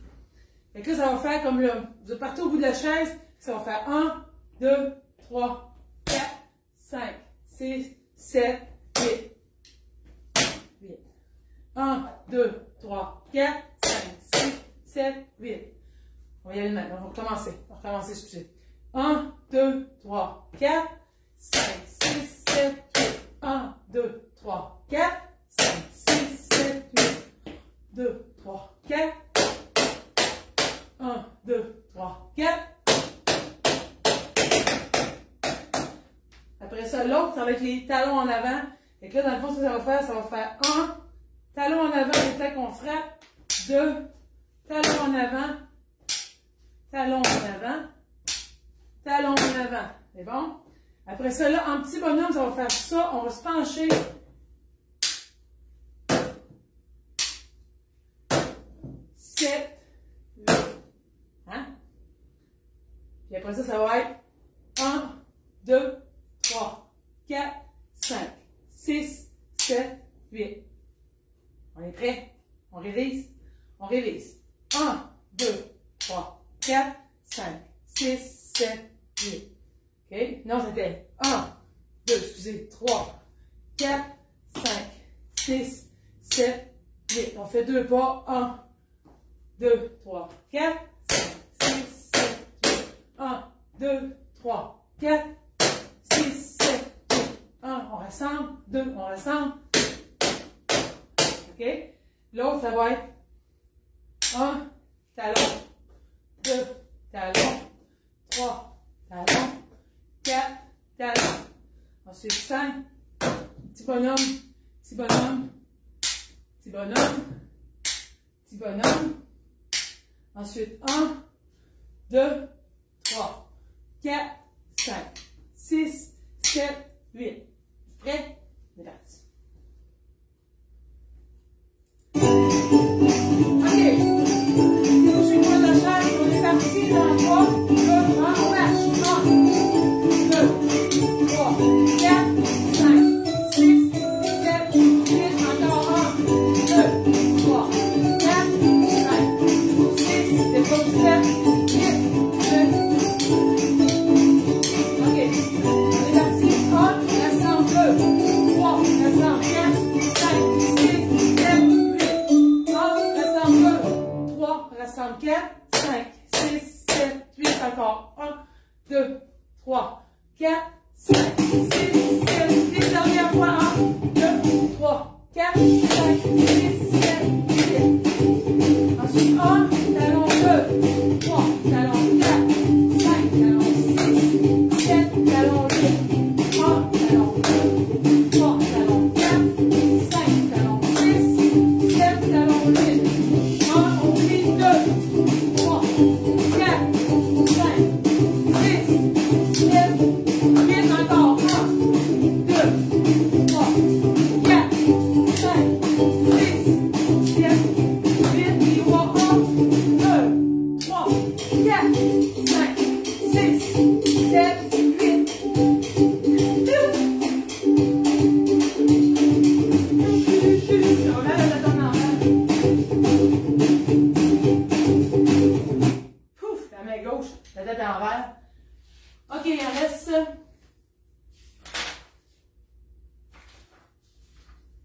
Fait que là, ça va faire comme là. Vous partez au bout de la chaise. Ça va faire 1, 2, 3, 4, 5, 6, 7, 8. 8. 1, 2, 3, 4, 5, 6, 7, 8. On va y aller maintenant. On va recommencer. On va recommencer, excusez. 1, 2, 3, 4, 5, 6, 7, 8. 1, 2, 3, 4, 5, 6, 7, 8. 2, 3, 4. 1, 2, 3, 4. Après ça, l'autre, ça va être les talons en avant. Et que là, dans le fond, ce que ça va faire 1, talon en avant, c'est là qu'on frappe. 2, talon en avant, talon en avant, talon en avant. C'est bon? Après ça, là, en petit bonhomme, ça va faire ça. On va se pencher. 7, 8. Hein? Puis après ça, ça va être 1, 2, 3, 4, 5, 6, 7, 8. On est prêt? On révise? On révise. 1, 2, 3, 4, 5, 6, 7, 8. OK? Non, c'était 1, 2, excusez, 3, 4, 5, 6, 7, 8. On fait 2 pas. 1, 2, 3, 4, 5, 6, 7, 8. 1, 2, 3, 4, 6, 7, 8. 1, on rassemble. 2, on rassemble. OK? L'autre, ça va être 1, talon. 2, talon. 3, talon. 4, talon. Ensuite, 5. Petit bonhomme. Petit bonhomme. Petit bonhomme. Petit bonhomme. Ensuite, 1, 2, 3, 4, 5, 6, 7, 8. Prêt? On est parti. OK. Nous suivons la chaise. On est parti dans 3, 2, 1. On marche. 1, 2, 3, 4, 5, 6, 7, 8. Encore 1, 2, 3, 4, 5, 6, dépose 7, 8, 2. OK. On est parti. 1, rassemble 2, 3, rassemble 4, 5, 6, 7, 8. 1, rassemble 2, 3, rassemble 4, 5, 6, 7, 8. Encore 1, 2, 3, 4, 5, 6, 7, 8. Dernière fois. 1, 2, 3, 4, 5, 6, 7, 8. Ensuite, 1, talon 2, 3, talon 4, 5, talon 6, 7, talon 8. 1, talon 2, 3, talon 4, 5, talon 6, 7, talon 8. 1, on plie 2, 3, 4, 5, 6, 7, 8. Encore 1, 2, 3, 4, 5, 6, 7, 8. Puis on va 1, 2, 3, 4, 5, 6, 7, 8. On lève la donne en l'air. Pouf, la main gauche, la tête en l'air. OK, il en reste.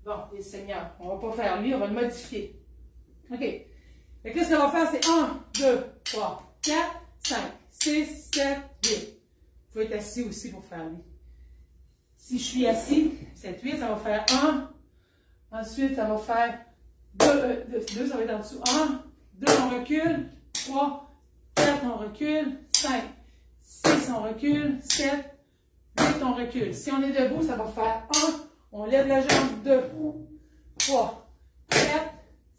Bon, les seigneurs, on va pas faire lui, on va le modifier. OK. Fait que là, ce qu'on va faire, c'est 1, 2, 3, 4, 5, 6, 7, 8. Vous pouvez être assis aussi pour faire lui. Si je suis assis, 7, 8, ça va faire 1. Ensuite, ça va faire 2, ça va être en dessous. 1, 2, on recule. 3, 4, on recule. 5, 6, on recule. 7, 8, on recule. Si on est debout, ça va faire 1. On lève la jambe. 2, 3, 4,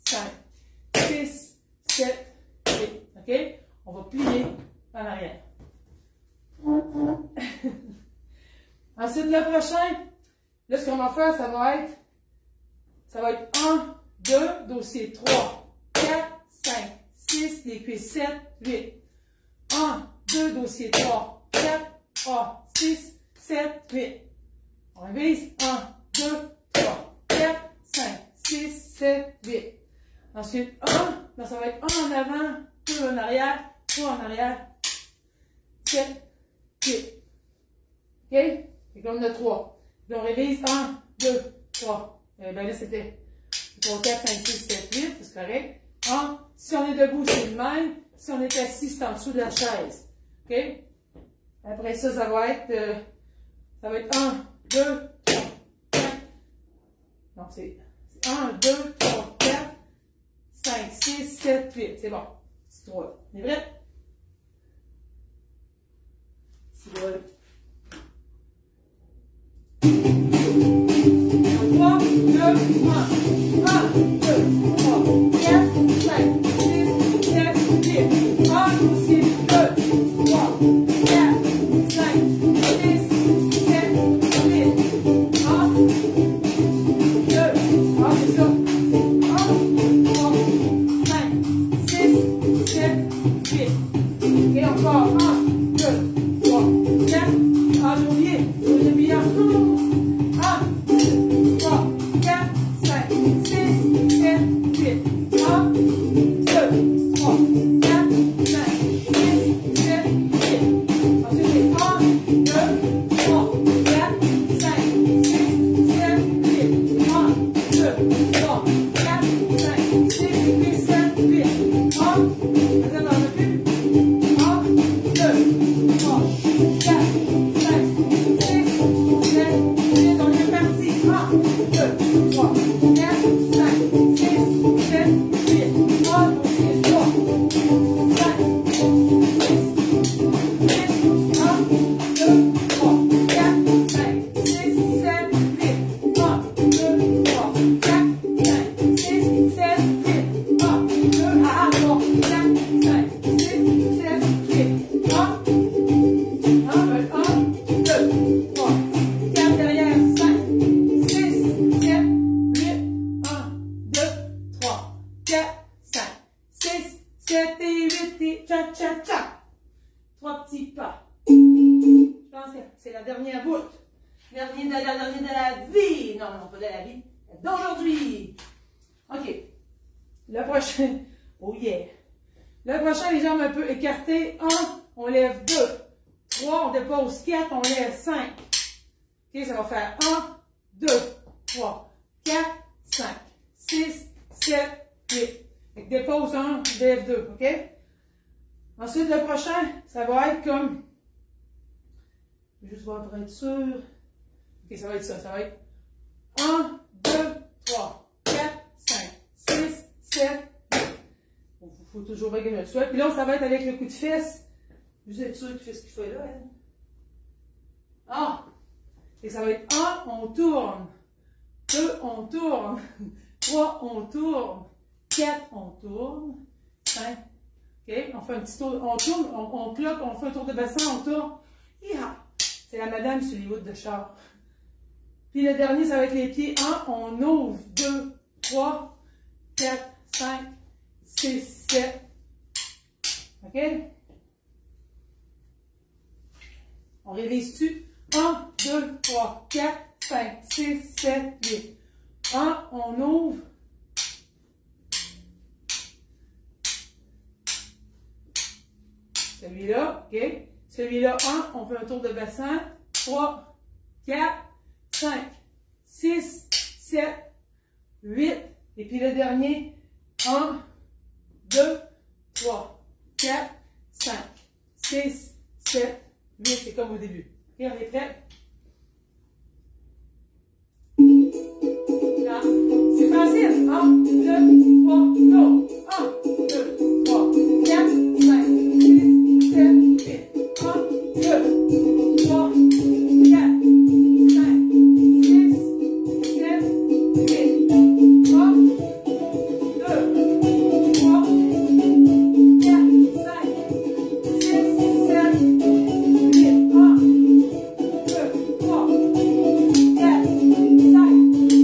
5, 6, 7, 8. OK? On va plier en arrière. Ensuite, le prochain, là, ce qu'on va faire, ça va être 1, 2, dossier 3, 4, 5, 6, les cuisses 7, 8. 1, 2, dossier 3, 4, 3, 6, 7, 8. On révise. 1, 2, 3, 4, 5, 6, 7, 8. Ensuite, 1, là, ça va être 1 en avant, 2 en arrière, 3 en arrière, 7, 8. OK? Et comme on a 3. Puis on révise 1, 2, 3. Ben là, c'était 3, 4, 5, 6, 7, 8. C'est correct. 1. Si on est debout, c'est le même. Si on est assis, c'est en dessous de la chaise. OK? Après ça, ça va être 1, 2, 3, 4. Donc, c'est 1, 2, 3, 4, 5, 6, 7, 8. C'est bon. C'est 3. On est prêt? C'est bon. 3, 2, 1. 1, 2, 3, 4, 5, 6, 7, 8. 1, aussi. 2, 3, 4, 5, 6, 7, 8. 1, 2, c'est ça. 1, 3, 5, 6, 7, 8. Et encore 1, 2, 3, 4. Ah, j'ai oublié. J'ai oublié. 1, 2, 3, 4, 5, 6, 7, 8. 1, 2, 3, 4, 5, 6, 7, 8. Ensuite, c'est 1, 2, cha-cha. 3 petits pas. Je pense que c'est la dernière bout. Dernier de la vie. Non, non, pas de la vie. D'aujourd'hui. OK. Le prochain. Oh yeah. Le prochain, les jambes un peu écartées. 1, on lève 2. 3, on dépose 4, on lève 5. OK, ça va faire 1, 2, 3, 4, 5, 6, 7, 8. Dépose 1, lève 2. OK? Ensuite, le prochain, ça va être comme. Je vais juste voir pour être sûr. OK, ça va être ça. Ça va être 1, 2, 3, 4, 5, 6, 7, 8. Il faut toujours bien que je le sois. Puis là, ça va être avec le coup de fesse. Juste être sûr qu'il fait ce qu'il fait là. Hein? Ah! Et ça va être 1, on tourne. 2, on tourne. 3, on tourne. 4, on tourne. 5. OK? On fait un petit tour. On tourne, on cloque, on fait un tour de bassin, on tourne. C'est la madame sur les routes de char. Puis le dernier, ça va être les pieds. 1, on ouvre. 2, 3, 4, 5, 6, 7. OK? On révise-tu? 1, 2, 3, 4, 5, 6, 7, 8. 1, on ouvre. Celui-là, OK? Celui-là, 1, on fait un tour de bassin. 3, 4, 5, 6, 7, 8. Et puis le dernier, 1, 2, 3, 4, 5, 6, 7, 8. C'est comme au début. OK, on est prêt? Là, c'est facile. 1, 2, 3, go! 1, 2, 3, 4, 5, 6, 7, 8. 1, 2, 3, 4, 5, 6, 7, 8. 1, 2, 3, 4, 5, 6, 7, 8. 1, 2, 3, 4,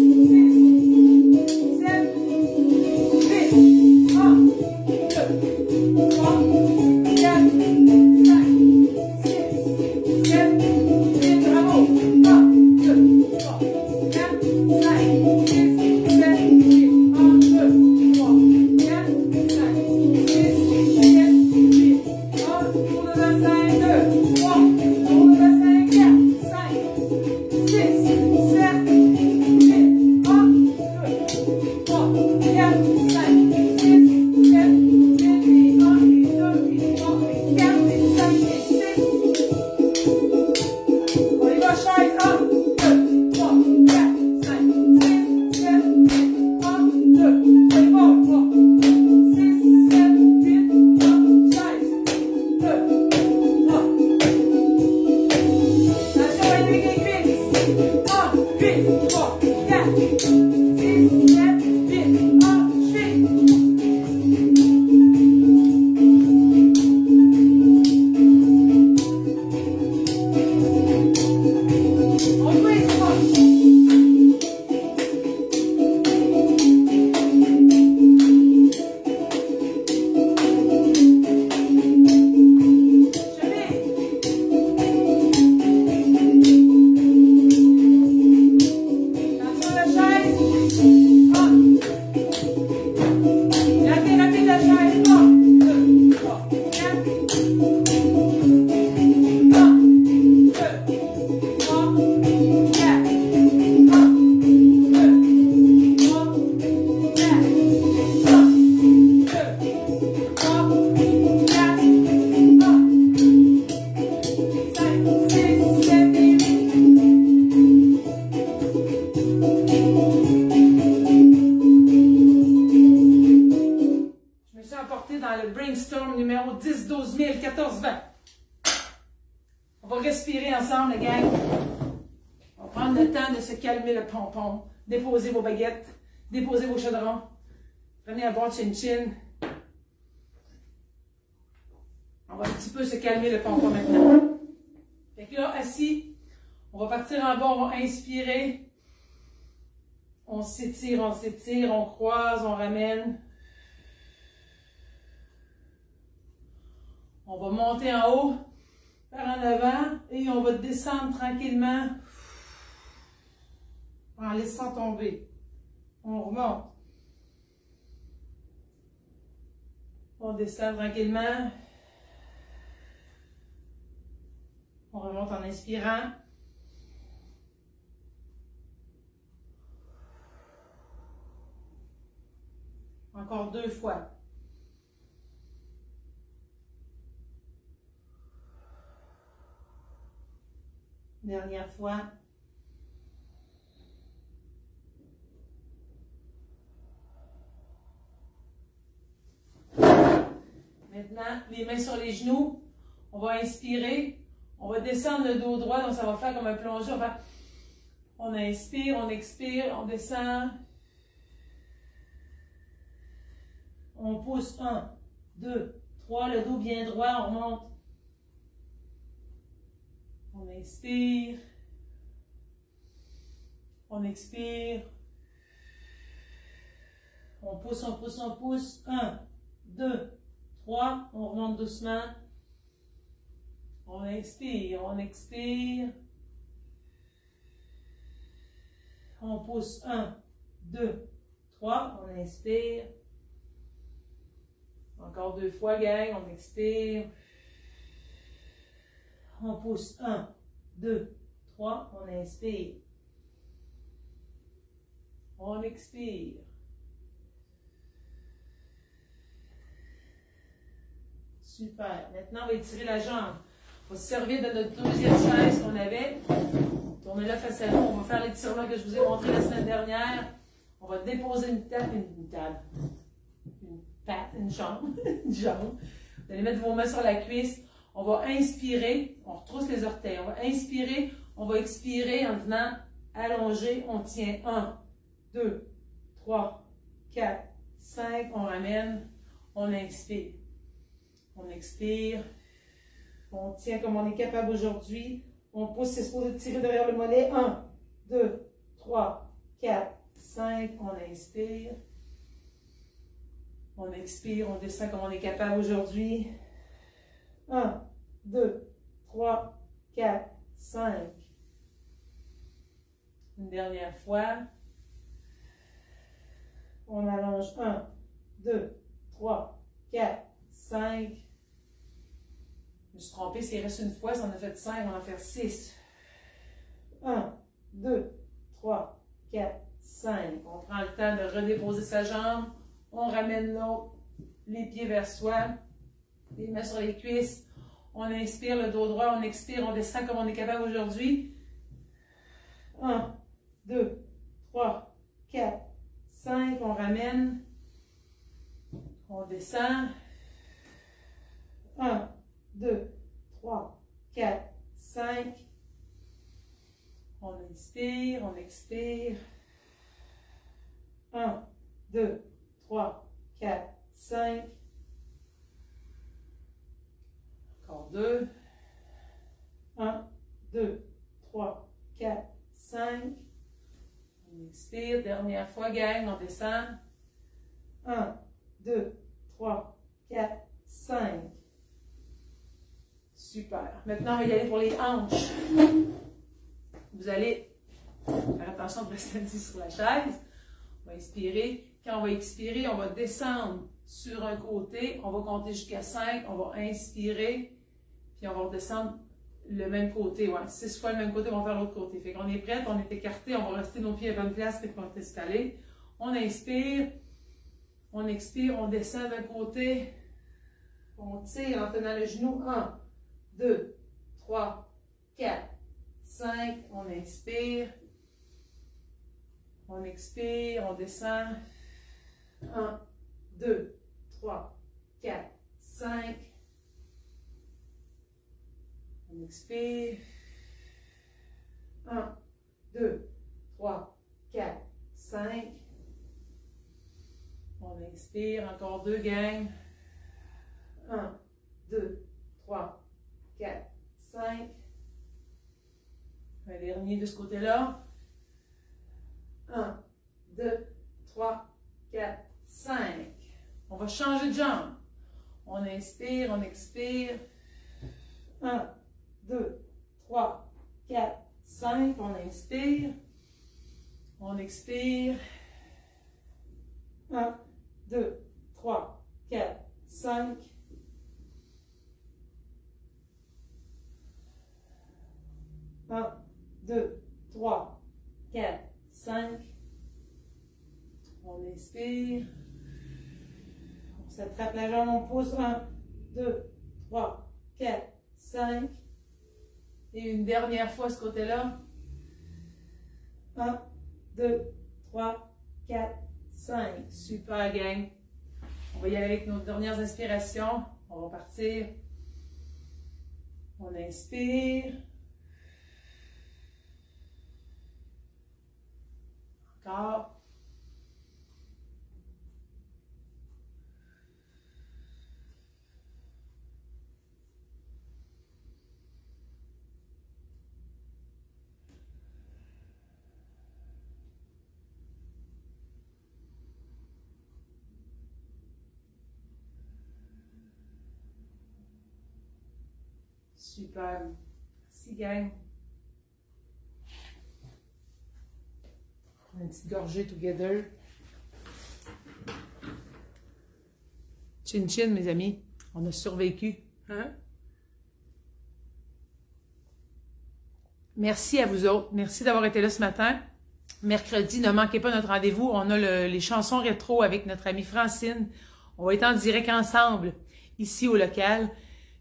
5, 6, 7, 8. 1, 2, 3, 4, 5, 6, 7, 8. Bravo. 1, 2, 3, 4, 5, 6, 7, 8. 1, 2, 3, 4, 5, 6, 7, 8. 1, tour de bassin, 2, 3, tour de bassin, 4, 5, 6, 7, 8. 1, 2, 3, 4, 5, 6, 7, 8. Et 1, et 2, et 3, et 4, et 5, et 6. On y va, chaise. 1, 2, 3, 4, 5, 6, 7, 8. 1, 2, on y va. 3, 6, 7, 8. 1, chaise. 2, 3. Attention à les cuisses. 1, 8, 3, 4, 6, 7, 8. 1, chute. On twist, come on. Attention à la chaise. 1. Rapide, rapide la chaise. 1, 2, 3, 4. 1, 2, 3, 4. 1, 2, 3, 4. 1, 2, 3, 4. 1, 5, 6, 7, 8. Je me suis emportée dans le brainstorm numéro 10, 12 000, 14, 20. On va respirer ensemble, les gang. On va prendre le temps de se calmer le pompon. Déposez vos baguettes. Déposez vos chaudrons. Prenez un bon chin-chin. On va un petit peu se calmer le pompon maintenant. Fait que là, assis, on va partir en bas, on va inspirer. On s'étire, on croise, on ramène. On va monter en haut, par en avant, et on va descendre tranquillement en laissant tomber. On remonte. On descend tranquillement. On remonte en inspirant. Encore 2 fois. Dernière fois. Maintenant, les mains sur les genoux. On va inspirer. On va descendre le dos droit. Donc, ça va faire comme un plongé. On inspire, on expire, on descend. On pousse. 1, 2, 3. Le dos bien droit. On remonte. On inspire. On expire. On pousse, on pousse, on pousse. 1, 2, 3. On remonte doucement. On inspire, on expire. On pousse. 1, 2, 3. On inspire. Encore 2 fois, gang. On expire. On pousse. 1, 2, 3. On inspire. On expire. Super. Maintenant, on va étirer la jambe. On va se servir de notre deuxième chaise qu'on avait. Tournez-la face à nous. On va faire l'étirement que je vous ai montré la semaine dernière. On va déposer une table, une jambe. Une jambe. Vous allez mettre vos mains sur la cuisse. On va inspirer. On retrousse les orteils. On va inspirer. On va expirer en tenant allongé. On tient 1, 2, 3, 4, 5. On ramène. On inspire. On expire. On tient comme on est capable aujourd'hui. On pousse, c'est supposé tirer derrière le mollet. 1, 2, 3, 4, 5. On inspire. On expire. On descend comme on est capable aujourd'hui. 1, 2, 3, 4, 5. Une dernière fois. On allonge. 1, 2, 3, 4, 5. Je me suis trompée, s'il reste une fois, si on a fait 5, on va en faire 6. 1, 2, 3, 4, 5. On prend le temps de redéposer sa jambe. On ramène l'autre, les pieds vers soi. Les mains sur les cuisses. On inspire le dos droit, on expire, on descend comme on est capable aujourd'hui. 1, 2, 3, 4, 5. On ramène. On descend. 1, 2, 3, 4, 5. On inspire, on expire. 1, 2, 3, 4, 5. Encore 2. 1, 2, 3, 4, 5. On expire. Dernière fois, gang. On descend. 1, 2, 3, 4, 5. Super. Maintenant, on va y aller pour les hanches. Vous allez faire attention de rester assis sur la chaise. On va inspirer. Quand on va expirer, on va descendre sur un côté. On va compter jusqu'à 5. On va inspirer. Puis on va redescendre le même côté. Ouais, 6 fois le même côté, on va faire l'autre côté. Fait qu'on est prêt, on est écarté. On va rester nos pieds à bonne place et qu'on est installé. On inspire. On expire. On descend d'un côté. On tire en tenant le genou. 1, 2, 3, 4, 5. On inspire. On expire. On descend. 1, 2, 3, 4, 5. On expire. 1, 2, 3, 4, 5. On inspire. Encore 2, gang. 1, 2, 3, 4, 5. Un dernier de ce côté-là. 1, 2, 3, 4, 5. On va changer de jambe. On inspire, on expire. 1, 2, 3, 4, 5. On inspire. On expire. 1, 2, 3, 4, 5. Un, 2, 3, 4, 5. On inspire. On s'attrape la jambe, on pousse. 1, 2, 3, 4, 5. Et une dernière fois ce côté-là. 1, 2, 3, 4, 5. Super, gang. On va y aller avec nos dernières inspirations. On va partir. On inspire. Encore. Super. Merci, gang. Une petite gorgée together. Chin chin, mes amis. On a survécu. Hein? Merci à vous autres. Merci d'avoir été là ce matin. Mercredi, ne manquez pas notre rendez-vous. On a les chansons rétro avec notre amie Francine. On va être en direct ensemble, ici au local.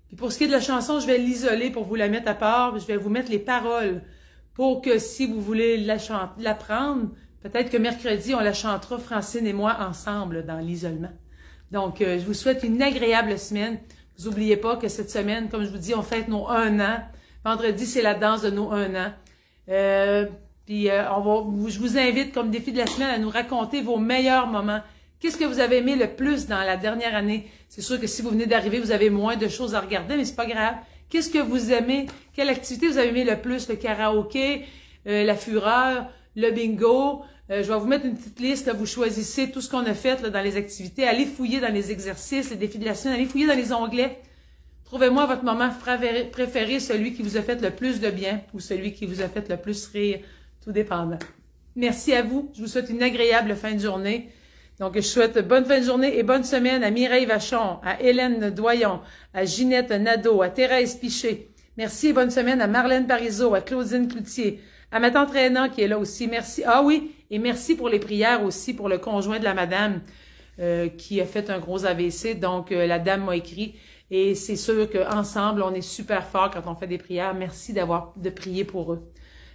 Puis pour ce qui est de la chanson, je vais l'isoler pour vous la mettre à part. Je vais vous mettre les paroles pour que si vous voulez l'apprendre, peut-être que mercredi, on la chantera, Francine et moi, ensemble dans l'isolement. Donc, je vous souhaite une agréable semaine. Vous n'oubliez pas que cette semaine, comme je vous dis, on fête nos 1 an. Vendredi, c'est la danse de nos 1 an. Je vous invite, comme défi de la semaine, à nous raconter vos meilleurs moments. Qu'est-ce que vous avez aimé le plus dans la dernière année? C'est sûr que si vous venez d'arriver, vous avez moins de choses à regarder, mais c'est pas grave. Qu'est-ce que vous aimez? Quelle activité vous avez aimé le plus? Le karaoké, la fureur, le bingo. Je vais vous mettre une petite liste. Là, vous choisissez tout ce qu'on a fait là, dans les activités. Allez fouiller dans les exercices, les défis de la semaine. Allez fouiller dans les onglets. Trouvez-moi votre moment préféré, celui qui vous a fait le plus de bien ou celui qui vous a fait le plus rire, tout dépendant. Merci à vous. Je vous souhaite une agréable fin de journée. Donc, je souhaite bonne fin de journée et bonne semaine à Mireille Vachon, à Hélène Doyon, à Ginette Nadeau, à Thérèse Piché. Merci et bonne semaine à Marlène Parizeau, à Claudine Cloutier, à ma tante Réna qui est là aussi. Merci. Ah oui, et merci pour les prières aussi pour le conjoint de la madame qui a fait un gros AVC. Donc, la dame m'a écrit et c'est sûr qu'ensemble, on est super fort quand on fait des prières. Merci de prier pour eux.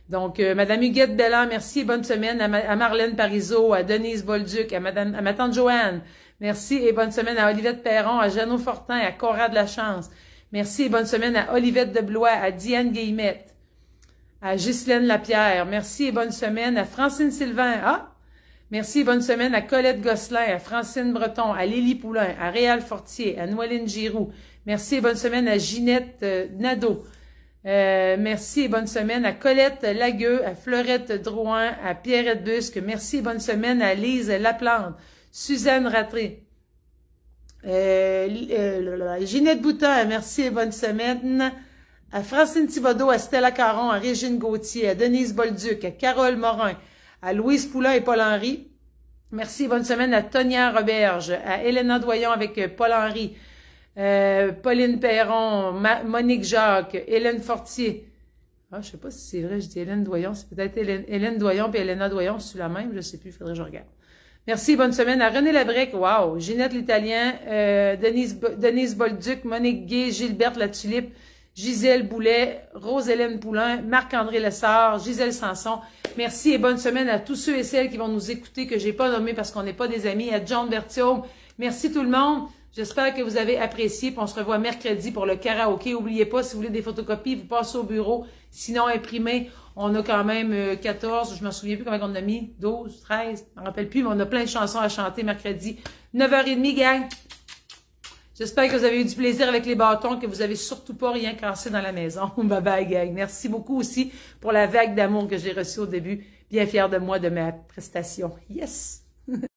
Donc, Madame Huguette Bellan, merci et bonne semaine à Marlène Parizeau, à Denise Bolduc, à ma tante Joanne. Merci et bonne semaine à Olivette Perron, à Jeannot Fortin, à Cora de la Chance. Merci et bonne semaine à Olivette de Blois, à Diane Guillemette, à Ghislaine Lapierre. Merci et bonne semaine à Francine Sylvain. Ah! Merci et bonne semaine à Colette Gosselin, à Francine Breton, à Lily Poulain, à Réal Fortier, à Noéline Giroux. Merci et bonne semaine à Ginette Nadeau. Merci et bonne semaine à Colette Lagueux, à Fleurette Drouin, à Pierrette Busque. Merci et bonne semaine à Lise Laplante, Suzanne Ratré, Ginette Boutin. Merci et bonne semaine à Francine Thibodeau, à Stella Caron, à Régine Gauthier, à Denise Bolduc, à Carole Morin, à Louise Poulain et Paul-Henri. Merci et bonne semaine à Tonia Roberge, à Héléna Doyon avec Paul-Henri, Pauline Perron, Monique Jacques, Hélène Fortier. Ah, je sais pas si c'est vrai, je dis Hélène Doyon, c'est peut-être Hélène Doyon et Héléna Doyon, c'est la même, je sais plus, il faudrait que je regarde. Merci, bonne semaine à René Labrec, wow, Ginette l'Italien, Denise Bolduc, Monique Gay, Gilberte La Tulipe, Gisèle Boulet, Rose-Hélène Poulain, Marc-André Lessard, Gisèle Sanson. Merci et bonne semaine à tous ceux et celles qui vont nous écouter, que j'ai pas nommé parce qu'on n'est pas des amis, à John Berthiaume. Merci tout le monde. J'espère que vous avez apprécié. Puis on se revoit mercredi pour le karaoké. N'oubliez pas, si vous voulez des photocopies, vous passez au bureau. Sinon, imprimé, on a quand même 14, je me souviens plus combien on a mis, 12, 13, je me rappelle plus, mais on a plein de chansons à chanter mercredi. 9h30, gang. J'espère que vous avez eu du plaisir avec les bâtons, que vous avez surtout pas rien cassé dans la maison. Bye bye, gang. Merci beaucoup aussi pour la vague d'amour que j'ai reçue au début. Bien fière de moi, de ma prestation. Yes!